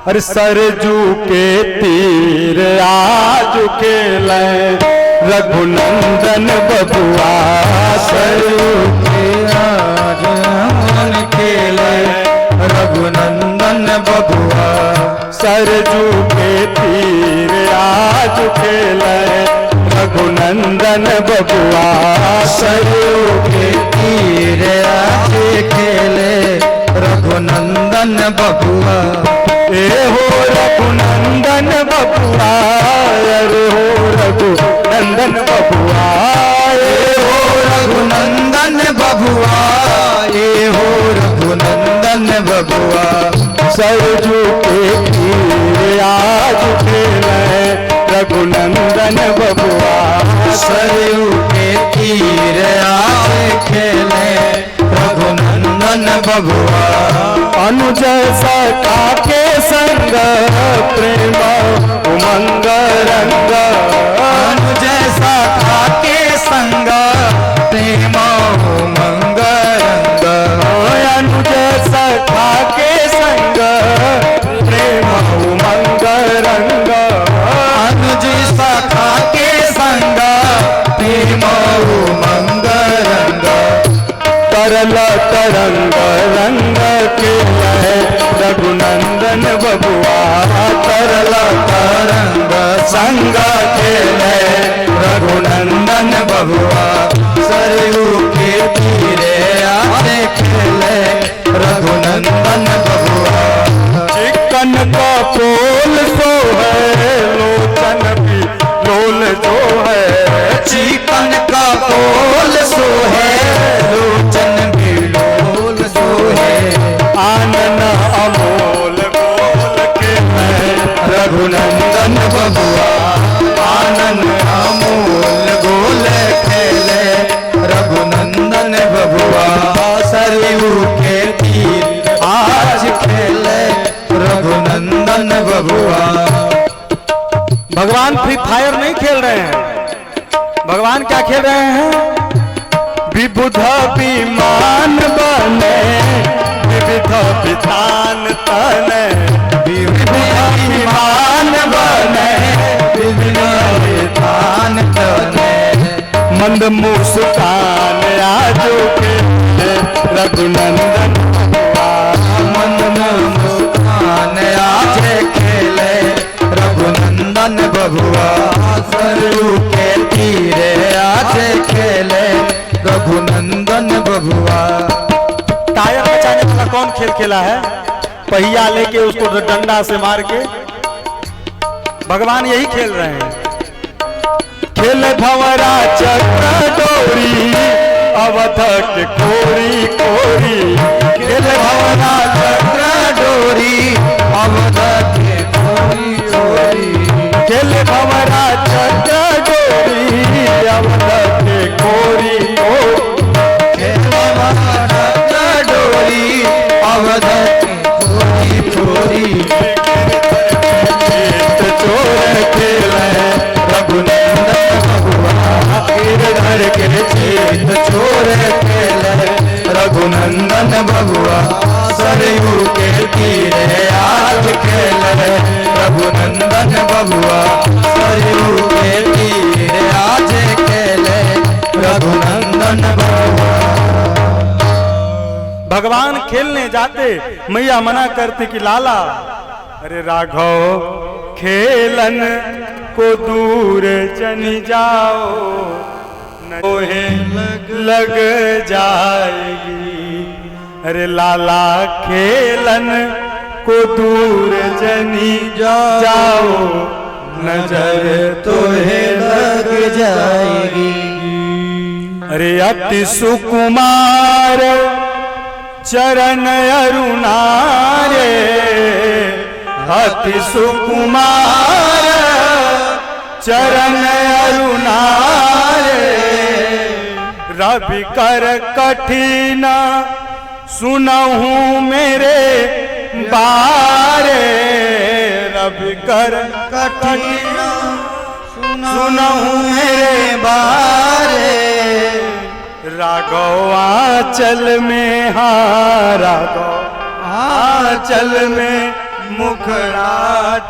अरे सरजू के तीर आज खेले रघुनंदन बबुआ, सरयू के आज मन खेले रघुनंदन बबुआ। सरजू के तीर आज खेले रघुनंदन बबुआ, सरयू के तीर आज खेले रघुनंदन बबुआ। ए हो रघुनंदन बबुआ, अरे हो रघुनंदन बबुआ, ए हो रघुनंदन बबुआ, ए हो रघुनंदन बबुआ। सरजू के तीर आज खेले रघुनंदन बबुआ, सरयू के तीर आज खेले रघुनंदन रघुनंदन बबुआ अनुज सखा के संग प्रेम उमंग रंग अनुज सखा के संग प्रेम उमंग रंग अनुज सखा के संग प्रेम उमंग रंग अनुज सखा के संग प्रेम उमंग रंग तरल तरंग रंग के रघुनंदन बबुआ तरल तरंग संग खेले रघुनंदन बबुआ सरयू के तीरे आते खेले रघुनंदन बबुआ चिकन का पोल सो है लोचन भी लोल जो है चिकन का बोल सो है लोचन भी लोल सो है आनन अमोल बोल के रघुनंदन बबुआ आनंद अमूल गोल खेले रघुनंदन बबुआ सरयू के तीर आज खेले रघुनंदन बबुआ। भगवान फ्री फायर नहीं खेल रहे हैं, भगवान क्या खेल रहे हैं? विबुध विमान बने विविध विधान तने विविध विमान बने विविध विधान तने मंद मुस्कान आजो के रघुनंदन मन मुस्कान आज खेले रघुनंदन बबुआ सरयू के तीरे आज खेले रघुनंदन बबुआ। टायर बचाने वाला कौन खेल खेला है? पहिया लेके उसको डंडा से मार के, भगवान यही खेल रहे हैं। खेल भंवरा चक्र डोरी अवध के कोरी कोरी खेल भंवरा चक्र डोरी अवध के कोरी कोरी खेल भंवरा चक्र डोरी अवध के कोरी कोरी खेल भंवरा चक्र डोरी अवध के कोरी कोरी चोर खेले रघुनंदन बबुआ गिरधर के चेत छोर खेले रघुनंदन बबुआ सरयू के तीरे आज खेले रघुनंदन बबुआ सरयू के तीरे आज खेले रघुनंदन बबुआ। भगवान खेलने जाते मैया मना करती कि लाला अरे राघव खेलन को दूर चली जाओ नोहे लग जाएगी। अरे लाला खेलन को दूर चली जाओ नजर तोहे लग जाएगी। अरे अति सुकुमार चरण अरुणारे अति सुकुमार चरण अरुणारे रवि कर कठिन सुनहूं मेरे बारे रवि कर कठिन सुनहूं मेरे बारे राघव आंचल में राघव आंचल में मुखड़ा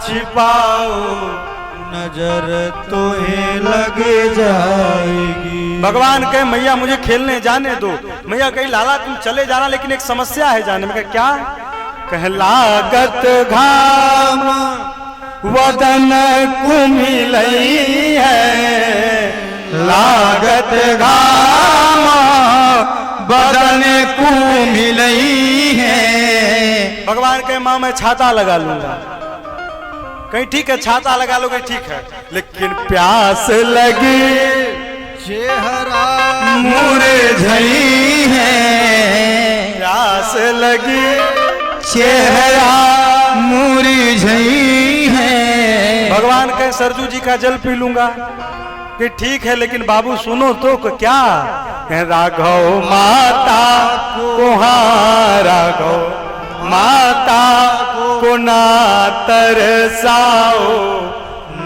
छिपाओ नजर तोहे लग जाएगी। भगवान कहे मैया मुझे खेलने जाने दो। मैया कही लाला तुम चले जाना लेकिन एक समस्या है जाने में। कहा क्या? कह लागत घाम वदन कुमिलई है लागत घाम बदन कुमिलई है। भगवान कहे माँ मैं छाता लगा लूंगा। कहीं ठीक है छाता लगा लोगे ठीक है लेकिन प्यास लगी चेहरा मुरझई है। प्यास लगी चेहरा मुरझई है। भगवान कहे सरजू जी का जल पी लूंगा। कि ठीक है लेकिन बाबू सुनो तो क्या राघव माता को, हाँ राघव माता को ना तरसाओ,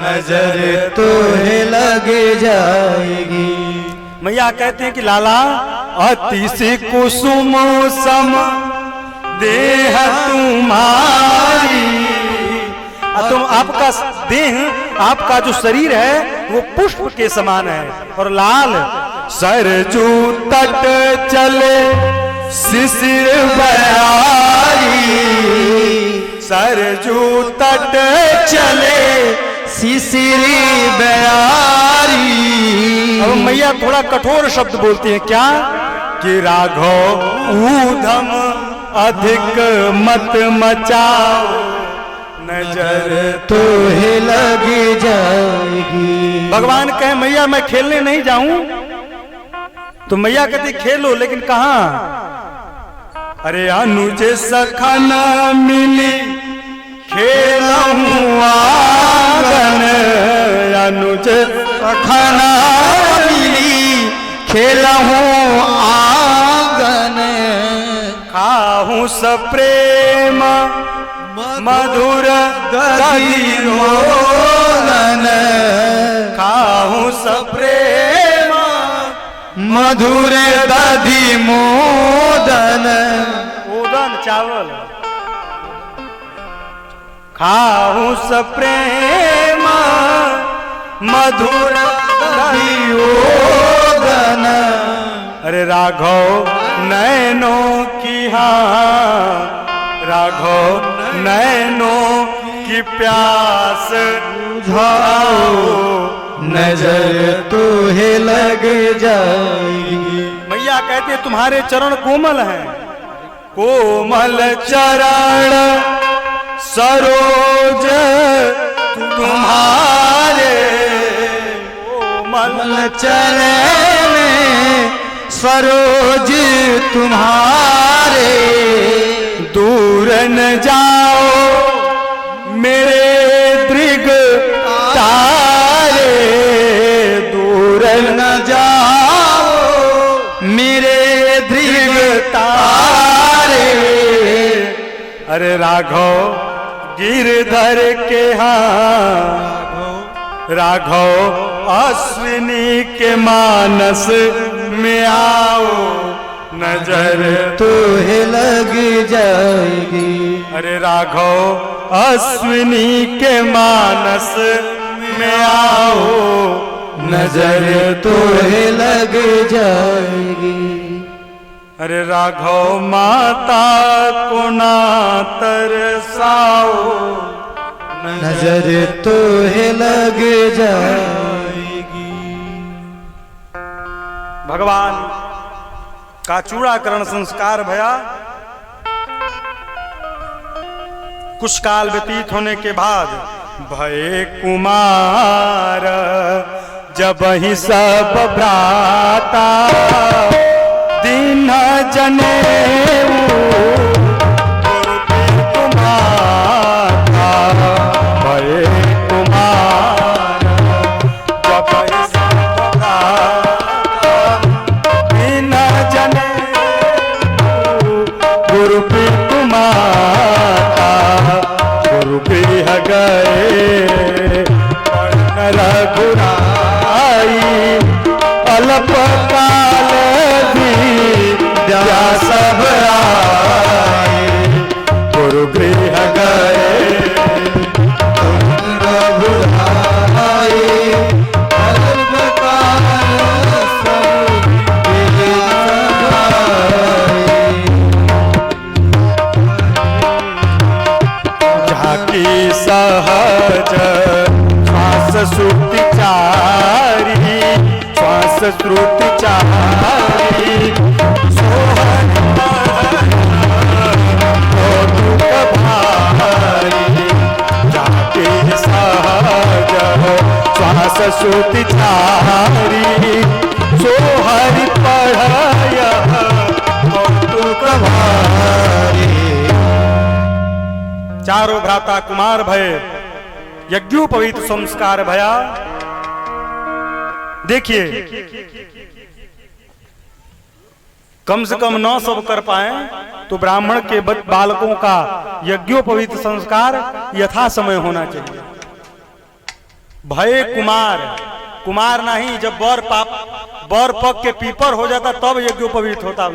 नजर तो है लग जाएगी। मैया कहते हैं कि लाला अति से कुसुम सम देह तुम्हारी, तुम आपका देह आपका जो शरीर है वो पुष्प के समान है। और लाल सरजू तट चले शिशिर बयारी, सरजू तट चले शिशिरी बयारी। अब मैया थोड़ा कठोर शब्द बोलती है क्या कि राघव ऊधम अधिक मत मचाओ, नजर तो है लग जाएगी। भगवान कहे मैया मैं खेलने नहीं जाऊं, तो मैया कहती खेलो लेकिन कहां? अरे अनुज सखा न मिली खेलूं आंगन, अनुज सखा न मिली खेलूं आंगन, खाहूं सप्रेम मधुर दधि मोदन, खाहूं सप्रेम मधुर दधि मोदन। ओदन चावल, खाहूं सप्रेम मधुर दधि ओदन। अरे राघव नैनों की, हाँ राघव नैनों की प्यास बुझाओ, नजर तो है लग जाएगी। मैया कहते हैं तुम्हारे चरण कोमल हैं, कोमल चरण सरोज तुम्हारे, कोमल चरण सरोज तुम्हारे। दूर न जाओ मेरे दृग तारे, दूर न जाओ मेरे दृग तारे। अरे राघव गिरधर के, हाँ राघव अश्विनी के मानस में आओ, नजर तो है लग जाएगी। अरे राघव अश्विनी के मानस में आओ, नजर तो है लग जाएगी। अरे राघव माता को ना तरसाओ, नजर तो है लग जाएगी। भगवान का चूड़ाकरण संस्कार भया। कुछ काल व्यतीत होने के बाद भये कुमार, जब ही सब भ्राता दिन जनेऊ, भये कुमार जब ही सब भ्राता दिन जनेऊ, गुरु माता गुरु गृह गए रघुराई, अल्प काल विद्या सब आई, गुरु गृह गए रघुराई, अल्प काल सब विद्या आई। झाकी सहज श्वास श्रुति चारी, श्वास श्रुति चारी, सोहन दुख भारी, झाकी सहज श्वास श्रुति चारी, सोहरि पढ़य दुख भारी। चारों भ्राता कुमार भय, यज्ञोपवीत संस्कार भया। देखिए, कम से कम 9 सब कर पाए तो ब्राह्मण के बालकों का यज्ञोपवीत संस्कार यथा समय होना चाहिए। भय कुमार नहीं, जब बर पक के पीपर हो जाता तब यज्ञोपवीत होता।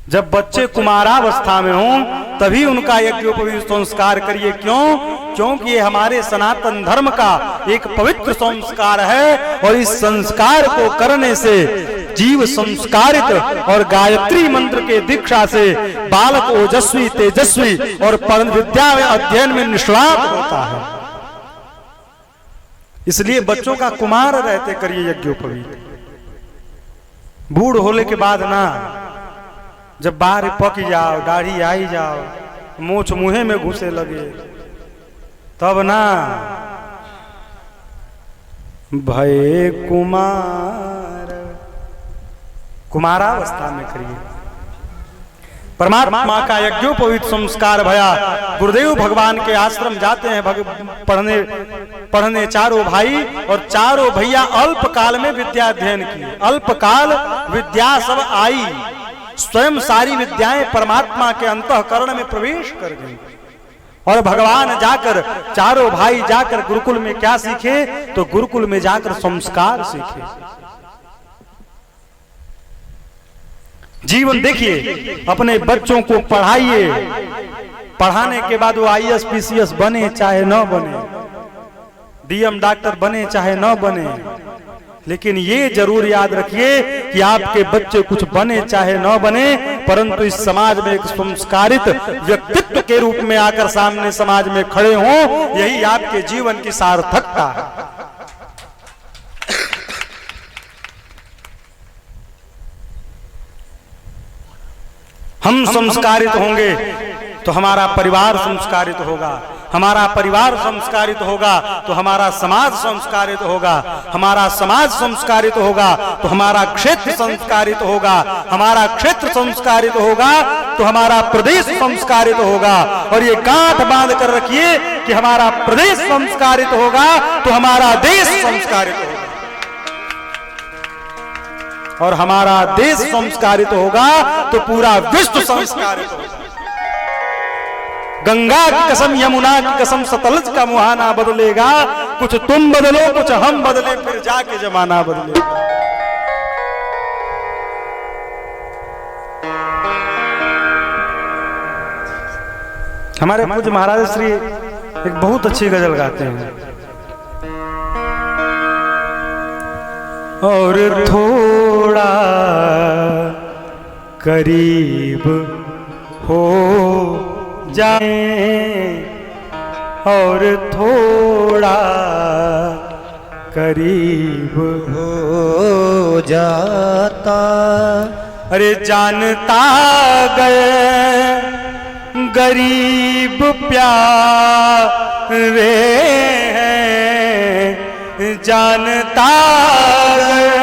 जब बच्चे कुमारावस्था में हों तभी उनका यज्ञोपवीत संस्कार करिए। क्योंकि ये हमारे सनातन धर्म का एक पवित्र संस्कार है और इस संस्कार को करने से जीव संस्कारित और गायत्री मंत्र के दीक्षा से बालक ओजस्वी, तेजस्वी और परम विद्या में अध्ययन में निष्णात होता है। इसलिए बच्चों का कुमार रहते करिए यज्ञोपवीत। बूढ़ होने के बाद ना, जब बाहर पक जाओ, दाढ़ी आई जाओ, मोछ मुंहे में घुसे लगे, तब ना भय कुमारावस्था में करिए। परमात्मा का यज्ञोपवीत संस्कार भया। गुरुदेव भगवान के आश्रम जाते हैं पढ़ने चारों भाई, और चारों भैया अल्पकाल में विद्या अध्ययन किए। अल्पकाल विद्या सब आई, स्वयं सारी विद्याएं परमात्मा के अंतःकरण में प्रवेश कर गई। और भगवान जाकर, चारों भाई जाकर गुरुकुल में क्या सीखे? तो गुरुकुल में जाकर संस्कार सीखे। जीवन देखिए, अपने बच्चों को पढ़ाइए। पढ़ाने के बाद वो IAS PCS बने चाहे न बने, DM डॉक्टर बने चाहे न बने, लेकिन ये जरूर याद रखिए कि आपके बच्चे कुछ बने चाहे न बने, परंतु इस समाज में एक संस्कारित व्यक्तित्व के रूप में आकर सामने समाज में खड़े हों, यही आपके जीवन की सार्थकता है। हम संस्कारित होंगे तो हमारा परिवार संस्कारित होगा, हमारा परिवार संस्कारित होगा तो हमारा समाज संस्कारित होगा, हमारा समाज संस्कारित होगा तो हमारा क्षेत्र संस्कारित होगा, हमारा क्षेत्र संस्कारित होगा तो हमारा प्रदेश संस्कारित होगा। और ये गांठ बांध कर रखिए कि हमारा प्रदेश संस्कारित होगा तो हमारा देश संस्कारित होगा, और हमारा देश संस्कारित होगा तो पूरा विश्व संस्कारित होगा। गंगा की कसम, यमुना की कसम, सतलज का मुहाना बदलेगा। कुछ तुम बदलो, कुछ हम बदले, फिर जाके जमाना बदलेगा। हमारे पूज्य महाराज श्री एक बहुत अच्छी गजल गाते हैं। और थोड़ा करीब हो जाए, और थोड़ा करीब हो जाता। अरे जानता गए गरीब प्यारे हैं, जानता गए,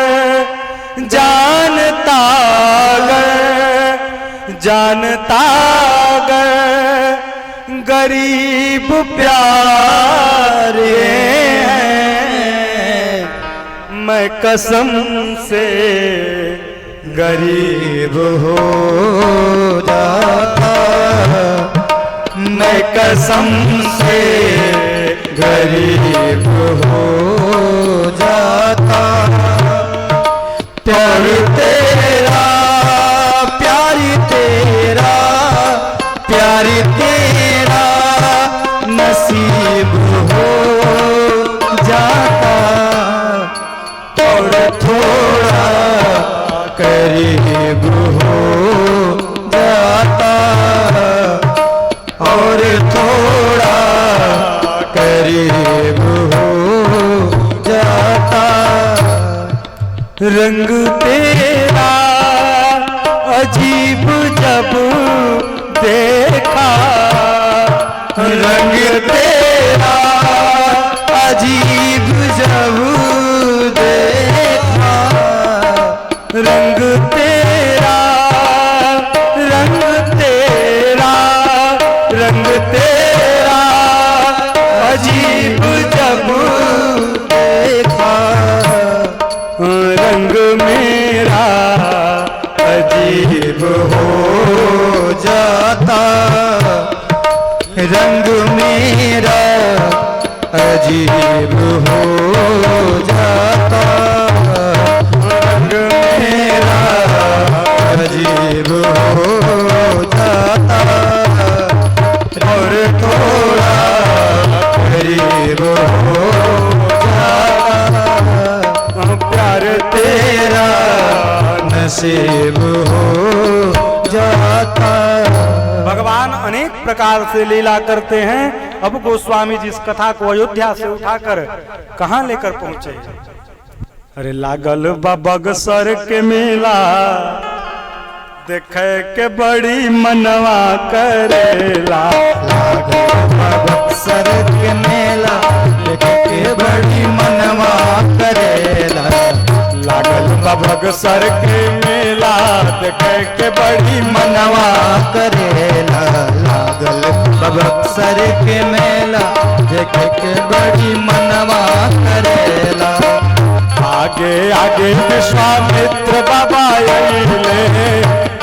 जानता गए, जानता गए गरीब प्यारे हैं। मैं कसम से गरीब हो जाता, मैं कसम से गरीब हो जाता। प्यार तेरा, प्यार तेरा, प्यार तेरा नसीब हो जाता। और थोड़ा करीब हो जाता, और थोड़ा करीब हो जाता। रंग तेरा अजीब जब देखा, रंग तेरा अजीब जब देखा। रंग तेरा, रंग तेरा, रंग तेरा अजीब जब रंग मेरा अजीब हो जाता, रंग मेरा अजीब हो जाता, और थोड़ा करीब हो जाता, प्यार तेरा नसीब हो जाता। भगवान अनेक प्रकार से लीला करते हैं। अब गोस्वामी जी इस कथा को अयोध्या से उठाकर कहां लेकर पहुंचे? अरे लागल बगसर के मेला देखे के बड़ी मनवा करेला, बक्सर के मेला देख के बड़ी मनवा करेला, लागल बगसर के मेला देखे के बड़ी मनवा करेला, लागल बक्सर के मेला देख के बड़ी मनवा करेला। आगे आगे विश्वामित्र बाबा अइले,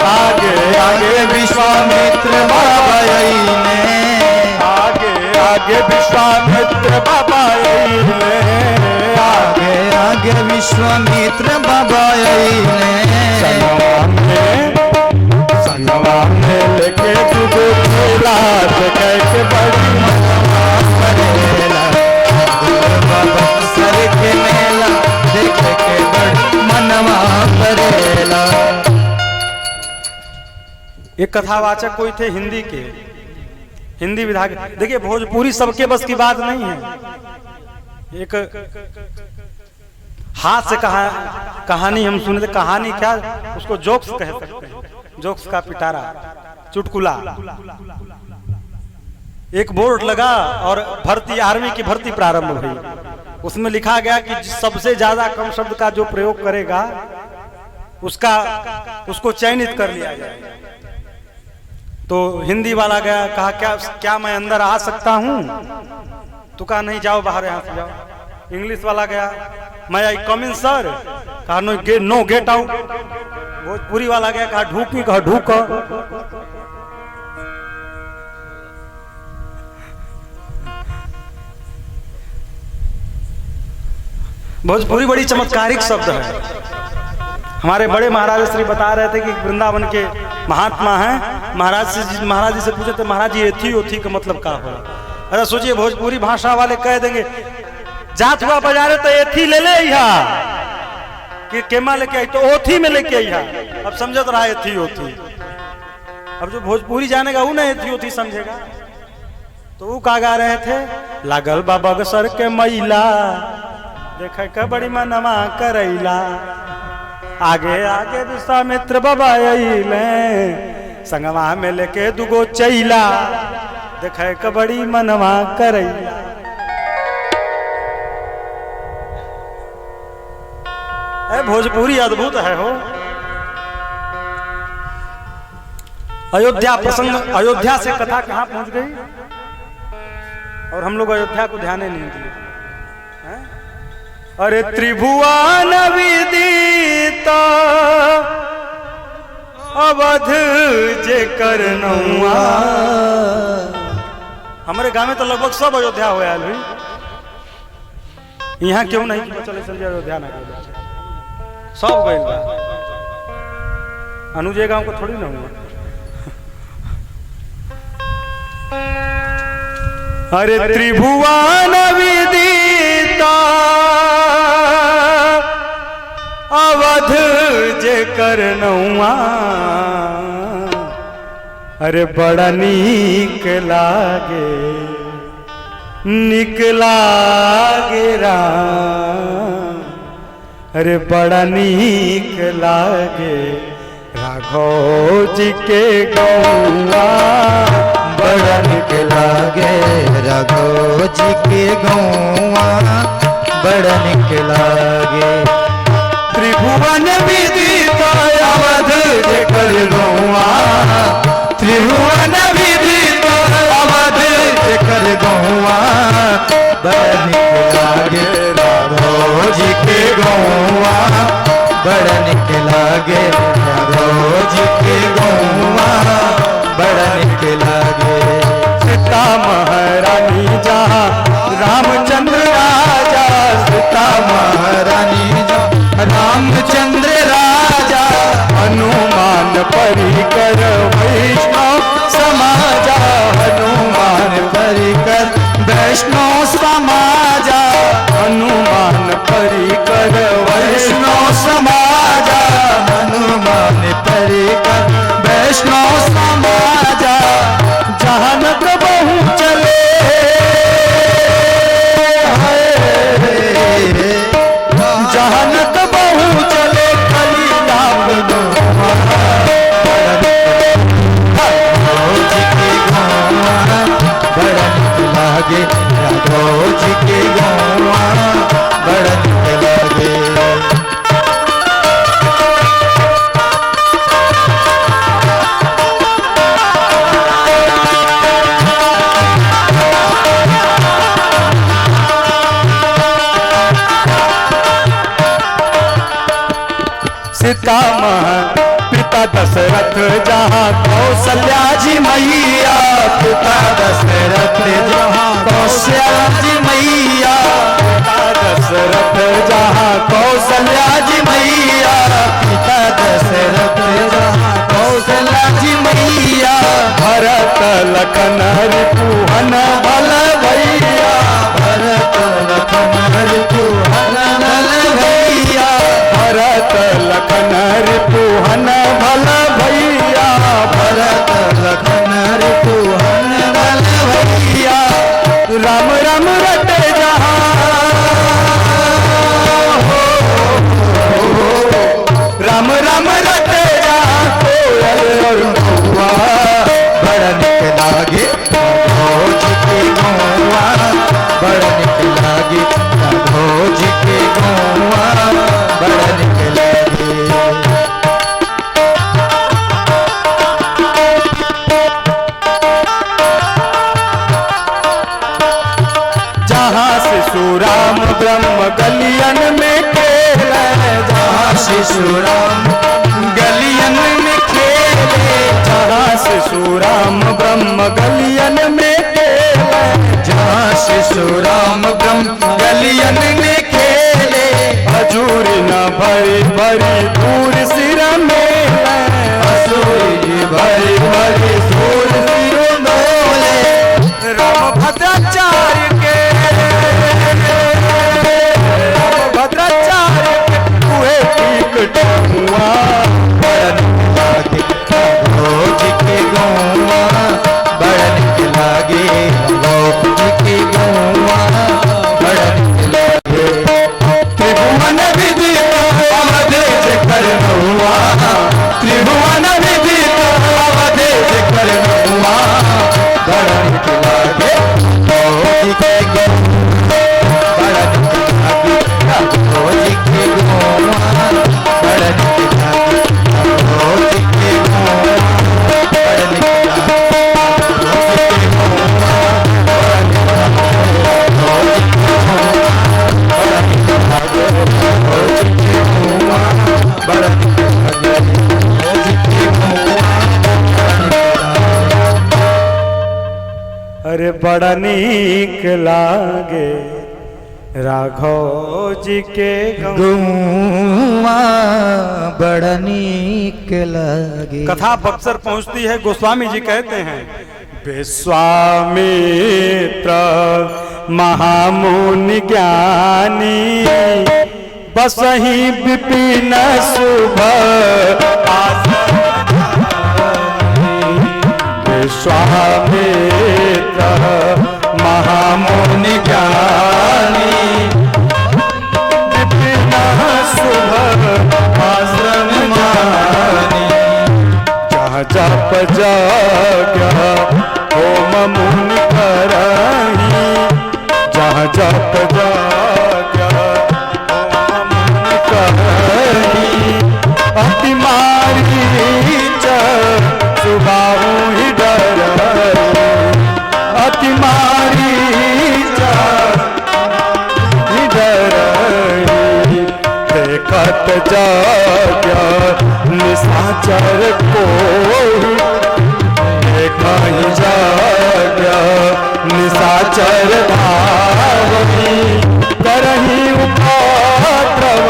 आगे आगे विश्वामित्र बाबा अइले, आगे आगे विश्वामित्र बाबा अइले, आगे आगे विश्वामित्र बाबा अइले, संगवा में लेके दूगो चेला देखे के बड़ी मनवा करेला, बक्सर के मेला देख के बड़ी मनवा करेला। एक कथावाचक कोई थे हिंदी के, हिंदी विधा के। देखिए भोजपुरी सबके बस की बात नहीं है। एक हाथ से कहानी हम सुने थे। कहानी क्या, उसको जोक्स कह सकते हैं, जोक्स का पिटारा, चुटकुला। एक बोर्ड लगा और भर्ती, आर्मी की भर्ती प्रारंभ हुई। उसमें लिखा गया कि सबसे ज्यादा कम शब्द का जो प्रयोग करेगा उसको चयनित कर लिया जाए। तो हिंदी वाला गया, कहा क्या मैं अंदर आ सकता हूं? तो कहा नहीं, जाओ बाहर, यहां से जाओ। इंग्लिश वाला गया, मैं आई कम इन सर? कहा नो गेट आउट। भोजपुरी वाला गया, कहा ढूकी, कहा ढूक। भोजपुरी बड़ी चमत्कारिक शब्द है। हमारे बड़े महाराज श्री बता रहे थे कि वृंदावन के महात्मा हैं। महाराज जी से पूछे थे, महाराज जी एथी ओथी का मतलब क्या हो? अरे सोचिए, भोजपुरी भाषा वाले कह देंगे जात हुआ बाजारे तो एथी ले ले कि केमा लेके आई, तो ओथी में लेके आई। अब समझत रहा एथी ओथी। अब जो भोजपुरी जानेगा वो ना एथी ओथी समझेगा। तो वो का गा रहे थे, लागल बाबा बगसर के मैला देखे के बड़ी मनवा करैला, आगे आगे विश्वामित्र बाबा अइले, संगवा में लेके दुगो चैला देखे के बड़ी मनवा करैला। भोजपुरी अद्भुत है हो। अयोध्या प्रसंग, अयोध्या से कथा कहां पहुंच गई और हम लोग अयोध्या को ध्यान नहीं दिए। अरे त्रिभुवन विदित अवध जे करनौआ। हमारे गांव में तो लगभग सब अयोध्या हो आयल हुई। यहाँ क्यों नहीं कि चले चलिए अयोध्या ना गए, सब गए बा। अनुजय गांव को थोड़ी ना हुआ। अरे त्रिभुवन विदित अवध जे करनौआ, अरे बड़ा नीक लागे, नीक लागे राम, अरे बड़ा नीक लागे राघव जी के गौआ, बड़ा नीक लागे राघव जी के गौआ, बड़ा नीक लागे। त्रिभुवन विदित अवध जे करनौआ, त्रिभुवन विदित अवध जे करनौआ, बड़ा नीक लागे राघव जी के गौआ, बड़ा नीक लागे राघव जी के गौआ, बड़ा नीक वैष्णव समाजा हनुमान परिकर वैष्णव समाजा हनुमान परिकर वैष्णव समाजा जहानक बहु चले जहानक बहु चले कलियाप लागे राघव जी के गौवा बड़ा निक लागे सीता पिता दशरथ जहाँ कौशल्या जी मैया पिता दशरथ जहाँ कौशल्या जी मैया पिता दशरथ जहाँ कौशल्या जी मैया पिता दशरथ जहाँ कौशल्या जी मैया भरत लखन रिपुहन बल भैया भरत लखन रिपुहन बल भैया भरत लखन रिपुहन भल भैया भरत लखन रिपुहन बल भैया राम राम रटे जहाँ राम राम रटे जहाँ कोयल और कौआ बड़ा निक लागे राघव जी के गौवा बड़ा निक लागे राघव जी के गौवा बड़ा निक लागे जहाँ शिशु राम ब्रह्म गलियन में खेले जहाँ शिशु राम गलियन में खेले जहाँ शिशु राम ब्रह्म गलियन में खेले जहाँ शिशु राम ब्रह्म गलियन में खेले हजूरी न भरी भरी दूर सिर में असुरी भरी भरी सूर सिर डोले राम भद्राचार्य के राम भद्राचार्य के हुए ठीक हुआ बड़ा निक लागे राघव जी के गौवा बड़ा निक लागे राघव जी के गौवा बड़ा निक लागे त्रिभुवन विदित अवधेश कर हुआ त्रिभुवन विदित अवधेश कर हुआ बड़ा निक लागे राघव जी के गौवा बड़ा निक लागे राघव जी के गौवा बड़ा निक लागे राघव जी के गौवा बड़ा निक लागे राघव जी के गौवा बड़ा निक लागे राघव जी के गौवा बड़ा निक लागे राघव जी के गौवा अरे बड़ा नीक लागे राघव जी के गौवा बड़ा नीक लागे कथा बक्सर पहुंचती है। गोस्वामी जी कहते हैं विश्वामित्र महामुनि ज्ञानी बसही विपिन शुभ विश्वामित्र महामुनि ज्ञानी विपिन शुभ आश्रम जानी जहाँ जप यज्ञ होम मुनि करही जहाँ जप यज्ञ होम मुनि करही अति मारी सुबाहु ही डर अति मारी ही डर देखत जाग्य निशाचर को देखहि जाग्य निशाचर भावही करही उपद्रव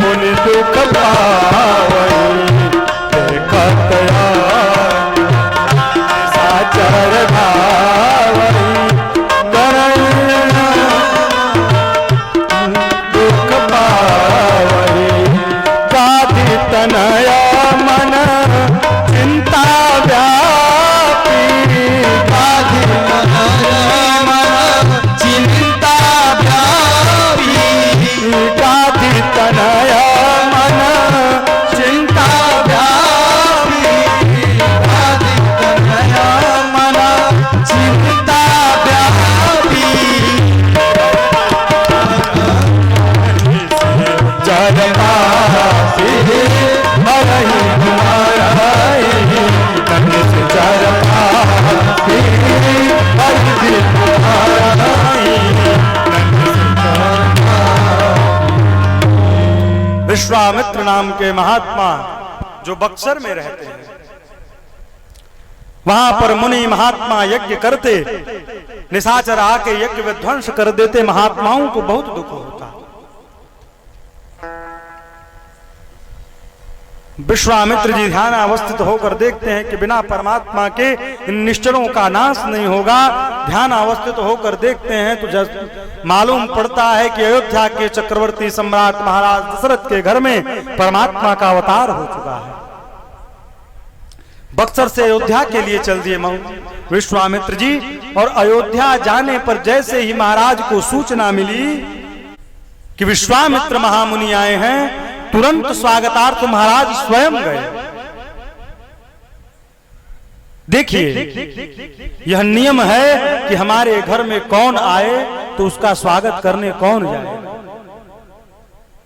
मुनि दुख पावही देखत निशाचर भावही करही विश्वामित्र नाम के महात्मा जो बक्सर में रहते हैं, वहां पर मुनि महात्मा यज्ञ करते, निशाचर आके यज्ञ विध्वंस कर देते। महात्माओं को बहुत दुख होता। विश्वामित्र जी ध्यान अवस्थित होकर देखते हैं कि बिना परमात्मा के इन निश्चलों का नाश नहीं होगा। ध्यान अवस्थित होकर देखते हैं तो मालूम पड़ता है कि अयोध्या के चक्रवर्ती सम्राट महाराज दशरथ के घर में परमात्मा का अवतार हो चुका है। बक्सर से अयोध्या के लिए चल दिए विश्वामित्र जी, और अयोध्या जाने पर जैसे ही महाराज को सूचना मिली कि विश्वामित्र महामुनि आए हैं, तुरंत स्वागतार्थ महाराज स्वयं गए। देखिए, यह नियम है कि हमारे घर में कौन आए तो उसका स्वागत करने कौन जाए।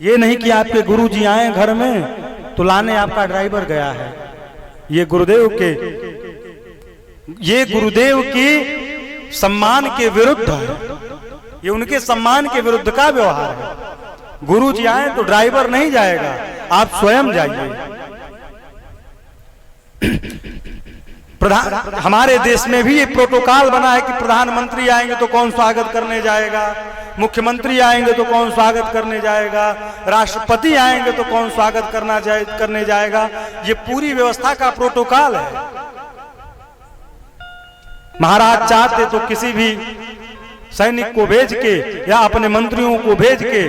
ये नहीं कि आपके गुरुजी आए घर में तो लाने आपका ड्राइवर गया है। ये गुरुदेव की सम्मान के विरुद्ध है। ये उनके सम्मान के विरुद्ध का व्यवहार है। गुरु जी आए तो ड्राइवर नहीं जाएगा, आप स्वयं जाइए। हमारे देश में भी ये प्रोटोकॉल बना है कि प्रधानमंत्री आएंगे तो कौन स्वागत करने जाएगा, मुख्यमंत्री आएंगे तो कौन स्वागत करने जाएगा, राष्ट्रपति आएंगे तो कौन स्वागत करने जाएगा। ये पूरी व्यवस्था का प्रोटोकॉल है। महाराज चाहते तो किसी भी सैनिक को भेज के या अपने मंत्रियों को भेज के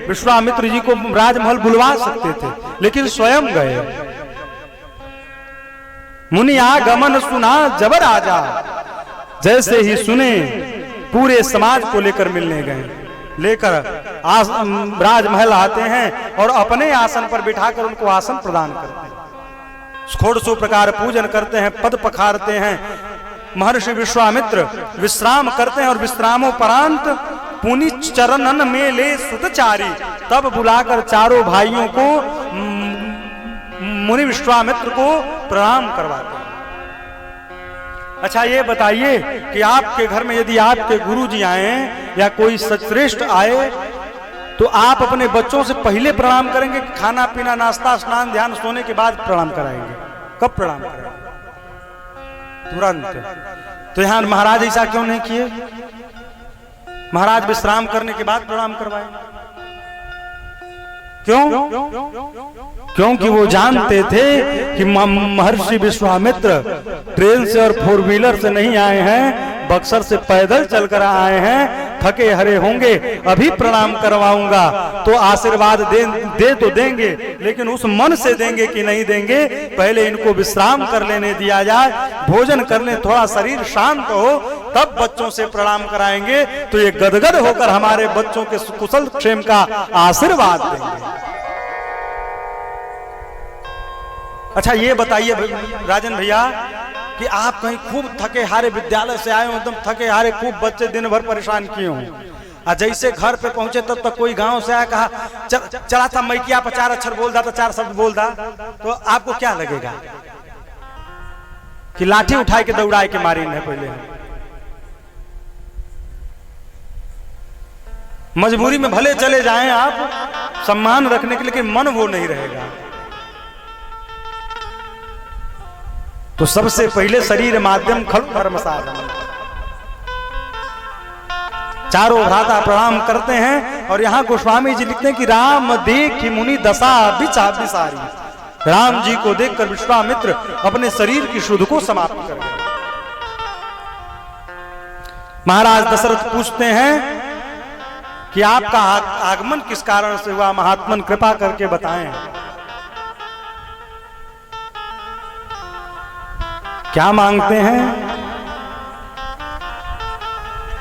विश्वामित्र जी को राजमहल बुलवा सकते थे, लेकिन स्वयं गए। मुनि आगमन सुना जबर आजा, जैसे ही सुने पूरे समाज को लेकर मिलने गए। लेकर राजमहल आते हैं और अपने आसन पर बिठाकर उनको आसन प्रदान करते हैं। षोडशों प्रकार पूजन करते हैं, पद पखारते हैं। महर्षि विश्वामित्र विश्राम करते हैं और विश्रामोपरांत पुनि चरणन में ले सुतचारी, तब बुलाकर चारों भाइयों को मुनि विश्वामित्र को प्रणाम करवाते हैं। अच्छा, ये बताइए कि आपके घर में यदि आपके गुरुजी आए या कोई सश्रेष्ठ आए तो आप अपने बच्चों से पहले प्रणाम करेंगे, खाना पीना नाश्ता स्नान ध्यान सोने के बाद प्रणाम कराएंगे? कब प्रणाम करेंगे? तुरंत। तो यहां महाराज ऐसा क्यों नहीं किए? महाराज विश्राम करने के बाद प्रणाम करवाए। क्यों? क्योंकि वो जानते थे कि महर्षि विश्वामित्र ट्रेन से और 4 व्हीलर से नहीं आए हैं, बक्सर से पैदल चलकर आए हैं, थके हरे होंगे। अभी प्रणाम करवाऊंगा तो आशीर्वाद दे तो देंगे, लेकिन उस मन से देंगे कि नहीं देंगे, पहले इनको विश्राम कर लेने दिया जाए, भोजन करने, थोड़ा शरीर शांत हो, तब बच्चों से प्रणाम कराएंगे तो ये गदगद होकर हमारे बच्चों के कुशल क्षेम का आशीर्वाद देंगे। अच्छा, ये बताइए राजन भैया कि आप कहीं खूब थके हारे विद्यालय से आए हो, एकदम थके हारे, खूब बच्चे दिन भर परेशान किए हों, जैसे घर पे पहुंचे तब तक कोई गांव से आया, कहा चला था मैकिया पर 4 अक्षर बोल दा, तो 4 शब्द बोल दा, तो आपको क्या लगेगा कि लाठी उठाए के दौड़ाए के मारी है? पहले मजबूरी में भले चले जाएं आप सम्मान रखने के लिए, लेकिन मन वो नहीं रहेगा। तो सबसे पहले शरीर माध्यम खलु धर्म साधन। चारों भ्राता प्रणाम करते हैं और यहाँ गोस्वामी जी लिखते हैं कि राम देखि मुनि दशा बिचा बिसारी। राम जी को देखकर विश्वामित्र अपने शरीर की शुद्ध को समाप्त कर गए। महाराज दशरथ पूछते हैं कि आपका आगमन किस कारण से हुआ, महात्मन कृपा करके बताएं। क्या मांगते हैं?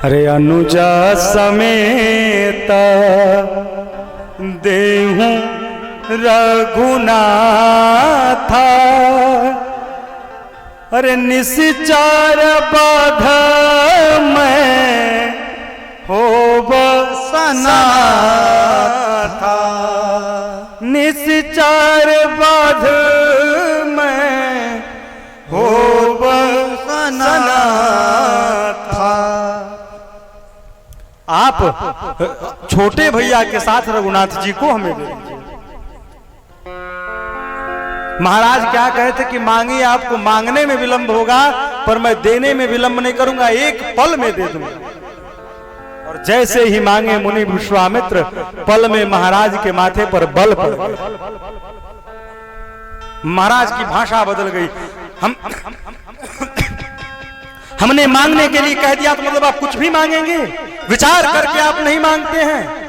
अरे अनुजा समेत देहूं रघुनाथ, अरे निश्चर बाध में हो बसना था, निश्चर बाध में हो बसना था। आप छोटे भैया के साथ रघुनाथ जी को हमें दे दीजिए। महाराज क्या कहे थे कि मांगिए, आपको मांगने में विलंब होगा पर मैं देने में विलंब नहीं करूंगा, एक पल में दे दूंगा। और जैसे ही मांगे मुनि विश्वामित्र, पल में महाराज के माथे पर बल पड़ गया। महाराज की भाषा बदल गई। हमने मांगने के लिए कह दिया तो मतलब आप कुछ भी मांगेंगे? विचार करके आप नहीं मांगते हैं।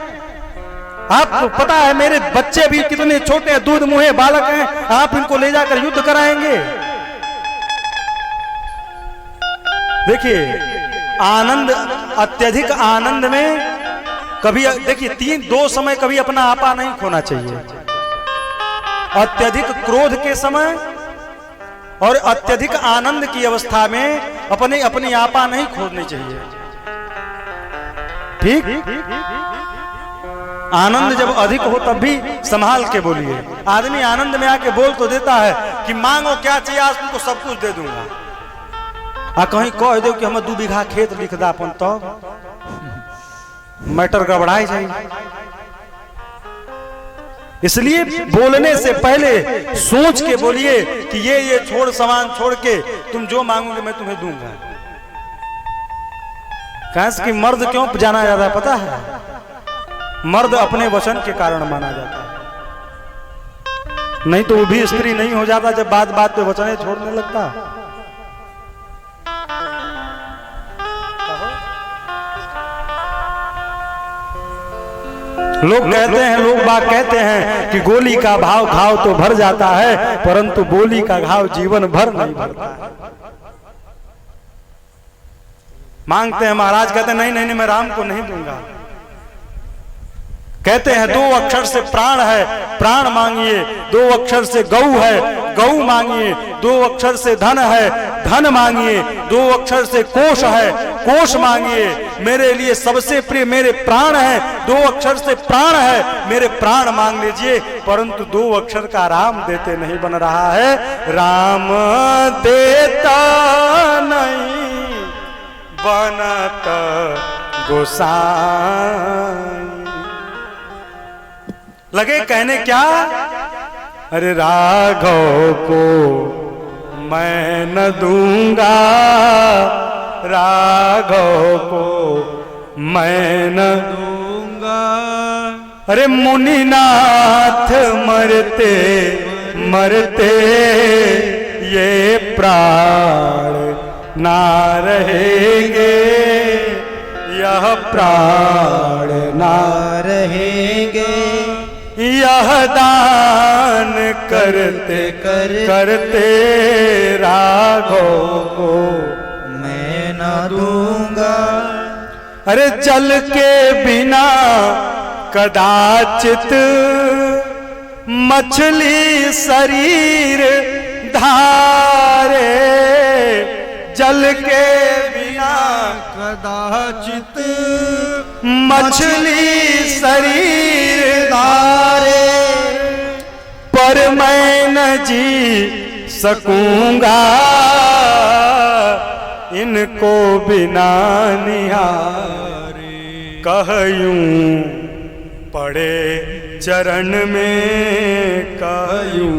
आपको पता है मेरे बच्चे भी कितने छोटे हैं, दूध मुहे बालक हैं, आप इनको ले जाकर युद्ध कराएंगे? देखिए, आनंद, अत्यधिक आनंद में कभी देखिए दो समय कभी अपना आपा नहीं खोना चाहिए। अत्यधिक क्रोध के समय और अत्यधिक आनंद की अवस्था में अपनी आपा नहीं खोनी चाहिए। ठीक? आनंद जब अधिक हो तब भी संभाल के बोलिए। आदमी आनंद में आके बोल तो देता है कि मांगो क्या चाहिए, आज तुमको सब कुछ दे दूंगा। कहीं कह दो कि हमें 2 बीघा खेत लिख दा अपन, तो मैटर गड़बड़ाई जाए। इसलिए बोलने से पहले सोच के बोलिए कि ये छोड़, सामान छोड़ के तुम जो मांगोगे मैं तुम्हें दूंगा। कैसे कि मर्द क्यों जाना जाता है पता है? मर्द अपने वचन के कारण माना जाता है, नहीं तो वो भी स्त्री नहीं हो जाता जब बात बात पे वचने छोड़ने लगता। लोग कहते हैं, लोग बात कहते हैं कि गोली का भाव घाव तो भर जाता है, परंतु बोली का घाव जीवन भर नहीं भरता है। मांगते हैं, महाराज कहते हैं नहीं नहीं नहीं मैं राम को नहीं दूंगा। कहते हैं 2 अक्षर से प्राण है, प्राण मांगिए। 2 अक्षर से गौ है, गौ मांगिए। 2 अक्षर से धन है, धन मांगिए। 2 अक्षर से कोश है, कोश मांगिए। मेरे लिए सबसे प्रिय मेरे प्राण है, 2 अक्षर से प्राण है, मेरे प्राण मांग लीजिए। परंतु 2 अक्षर का राम देते नहीं बन रहा है। राम देता नहीं बनत गोसाई। लगे कहने क्या, अरे राघव को मैं न दूंगा, राघव को मैं न दूंगा। अरे मुनिनाथ मरते मरते ये प्राण ना रहेंगे, यह प्राण ना रहेंगे। यह दान करते करते राघव को मैं न दूंगा। अरे जल के बिना कदाचित मछली शरीर धारे, जल के बिना कदाचित मछली शरीर धारे। पर मैं न जी सकूंगा इनको बिना निहारे। कहयूं पड़े चरण में, कहयूं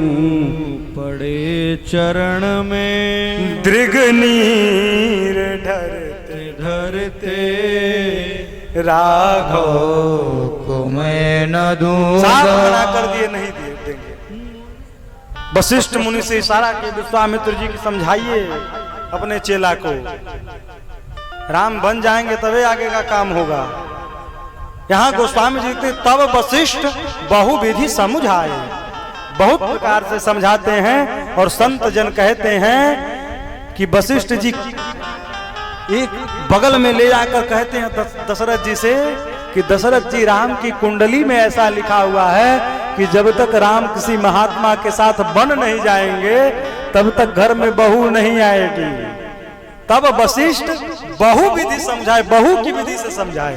पड़े चरण में। दृगनीर ढरते ढरते राघव को मैं न दूंगा। साफ मना कर दिए, नहीं देंगे। वशिष्ठ मुनि से इशारा किए, विश्वामित्र जी की समझाइए अपने चेला को, राम बन जाएंगे तभी आगे का काम होगा। यहाँ गोस्वामी जी थे, तब वशिष्ठ बहुविधि समझाए, बहुत प्रकार से समझाते हैं। और संत जन कहते हैं कि वशिष्ठ जी एक बगल में ले जाकर कहते हैं दशरथ जी से कि दशरथ जी, राम की कुंडली में ऐसा लिखा हुआ है कि जब तक राम किसी महात्मा के साथ बन नहीं जाएंगे तब तक घर में बहू नहीं आएगी। तब वशिष्ठ बहु विधि समझाए, बहु की विधि से समझाए।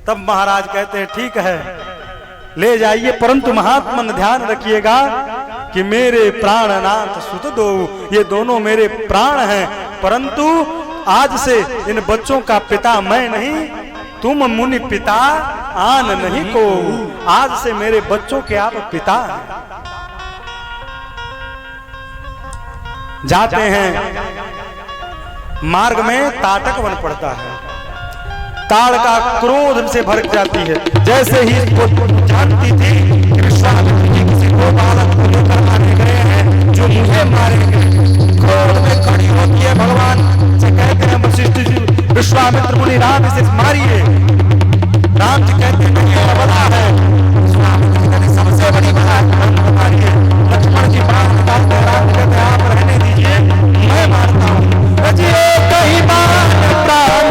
तब महाराज कहते हैं ठीक है ले जाइए, परंतु महात्मा ध्यान रखिएगा कि मेरे प्राणनाथ सुत दो, ये दोनों मेरे प्राण हैं, परंतु आज से इन बच्चों का पिता मैं नहीं, तुम मुनि पिता आन नहीं को। आज से मेरे बच्चों के आप पिता हैं। जाते हैं, मार्ग में ताटक वन पड़ता है। ताड़का क्रोध से भड़क जाती है। जैसे ही वो जानती थी कि विश्वामित्र जी किसी को बालक को लेकर आने गए हैं जो मुझे मारेंगे, क्रोध में खड़ी होती है, भगवान से कहते हैं वशिष्ठ जी, विश्वामित्र मुनि राम इसे मारिए। राम जी कहते हैं ये बड़ा है, सबसे बड़ी बड़ा मारिए। लक्ष्मण जी बात बताते हैं, राम कहते हैं आप रहने दीजिए, मैं मारता हूँ। कहीं बात प्राण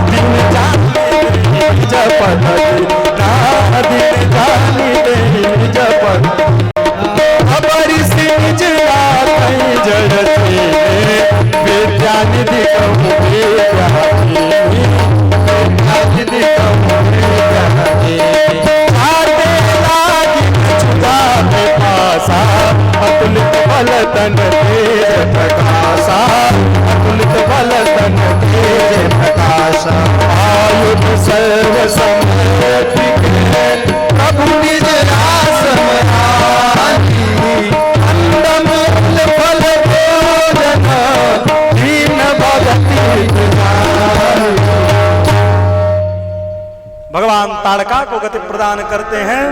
दिन जाने जपन दिन जाने जपन हमारी सिंह जया कहीं जड़ते विद्यानिधि कहूँ विद्यानिधि कहूँ आते लागी छुदा में पासा अतुलित बल तन तेज प्रकाशा अतुलित बल तन तेज प्रकाशा आयुध सर्व समर्पित प्रभु निज रास मरानी अंडम फल भोजन दीन भगति भगवान ताड़का को गति प्रदान करते हैं।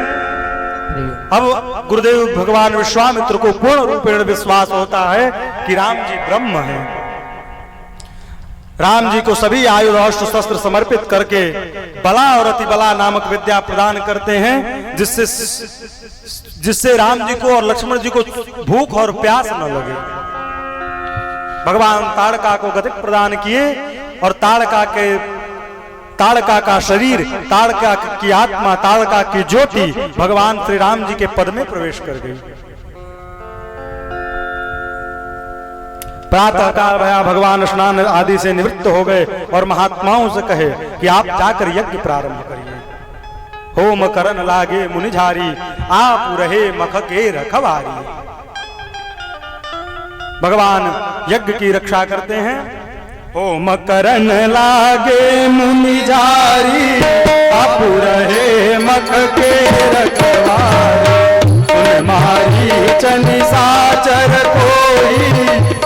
अब गुरुदेव भगवान विश्वामित्र को पूर्ण रूपेण विश्वास होता है कि राम जी ब्रह्म हैं। राम जी को सभी आयुध अस्त्र शस्त्र समर्पित करके बला और अति बला नामक विद्या प्रदान करते हैं, जिससे राम जी को और लक्ष्मण जी को भूख और प्यास न लगे। भगवान ताड़का को गति प्रदान किए और ताड़का का शरीर, ताड़का की आत्मा, ताड़का की ज्योति भगवान श्री राम जी के पद में प्रवेश कर गई। प्रातः काल भया भगवान स्नान आदि से निवृत्त हो गए और महात्माओं से कहे कि आप जाकर यज्ञ प्रारंभ करिए। होम करन लागे मुनिझारी आप रहे मख के रखवारी। भगवान यज्ञ की रक्षा करते हैं। होम करन लागे मुनिझारी आप रहे मख के रखवारी। मारी चनि साचर कोई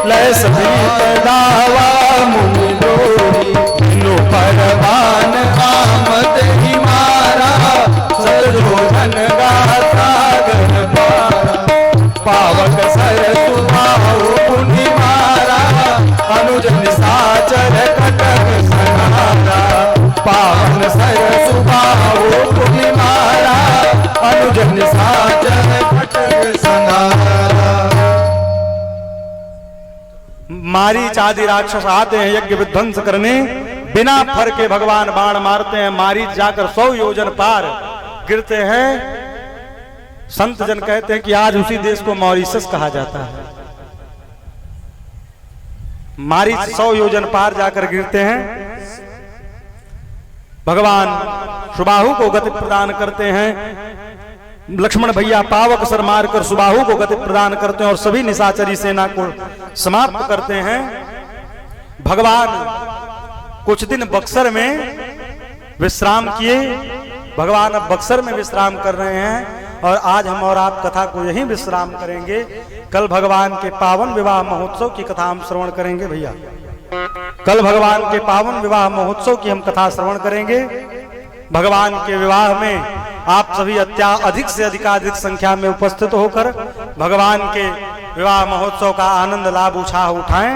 लैस भीत दावा मुनि लोरी। नो परवान आमद ही मारा सरोधन गाथा गन पारा। पावक सर सुभाव पुनि मारा अनुज निसाचर कटक सनारा। पावन सर सुभाव पुनि मारा अनुज निसाचर कटक सनारा। मारीच आदि राक्षस आते हैं यज्ञ विध्वंस करने। बिना फर के भगवान बाण मारते हैं। मारीच जाकर 100 योजन पार गिरते हैं। संत जन कहते हैं कि आज उसी देश को मॉरिशस कहा जाता है। मारीच 100 योजन पार जाकर गिरते हैं। भगवान सुबाहु को गति प्रदान करते हैं। लक्ष्मण भैया पावक सर मारकर सुबाहु को गति प्रदान करते हैं और सभी निशाचरी सेना को समाप्त करते हैं। भगवान कुछ दिन बक्सर में विश्राम किए। भगवान अब बक्सर में विश्राम कर रहे हैं और आज हम और आप कथा को यहीं विश्राम करेंगे। कल भगवान के पावन विवाह महोत्सव की कथा हम श्रवण करेंगे। भैया कल भगवान के पावन विवाह महोत्सव की हम कथा श्रवण करेंगे। भगवान के विवाह में आप सभी अधिक से अधिकाधिक संख्या में उपस्थित होकर भगवान के विवाह महोत्सव का आनंद लाभ उठाएं।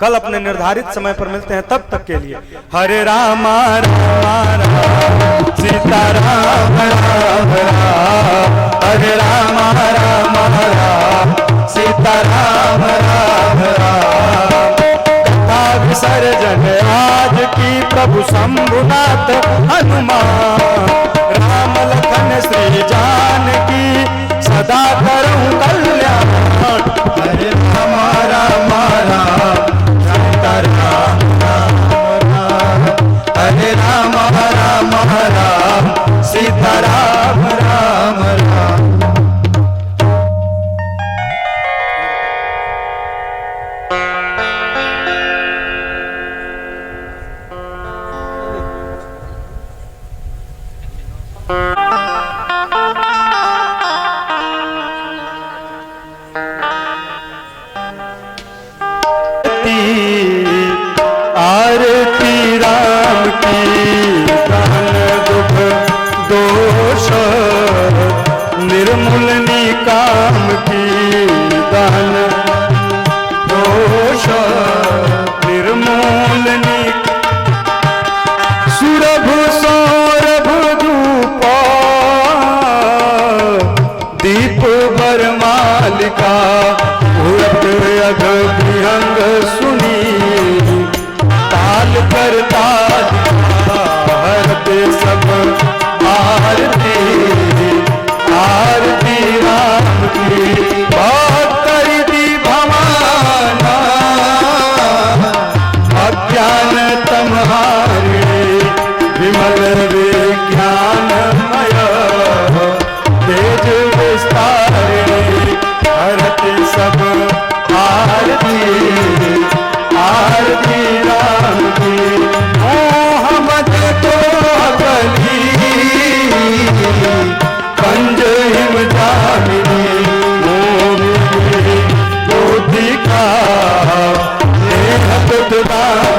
कल अपने निर्धारित समय पर मिलते हैं। तब तक के लिए हरे राम राम राम सीता राम राम राम। हरे राम राम राम सीता राम राम राम। कथा विसर्जन आज की प्रभु शंभुनाथ हनुमान। राम लखन श्री जानकी सदा करऊं कल्याण। हरे राम राम राम सीता राम राम राम। हरे राम राम राम सीता राम राम राम। आरती राम की दान दुख दोष निर्मूलनी काम की दान दोष निर्मूलनी सुरभ सौरभ धूप दीप बरमालिका उड़त अघ विहंग सुनी ताल करता हरते सब आरती आरती राम की भक्तर दी भवाना अज्ञान तमहारे विमल विज्ञानमय तेज विस्तारे हरते सब आरती आरती राम की मोहम्मद को अकली पंज हिम जामिनी मोहिनी को दिखा नेहत दान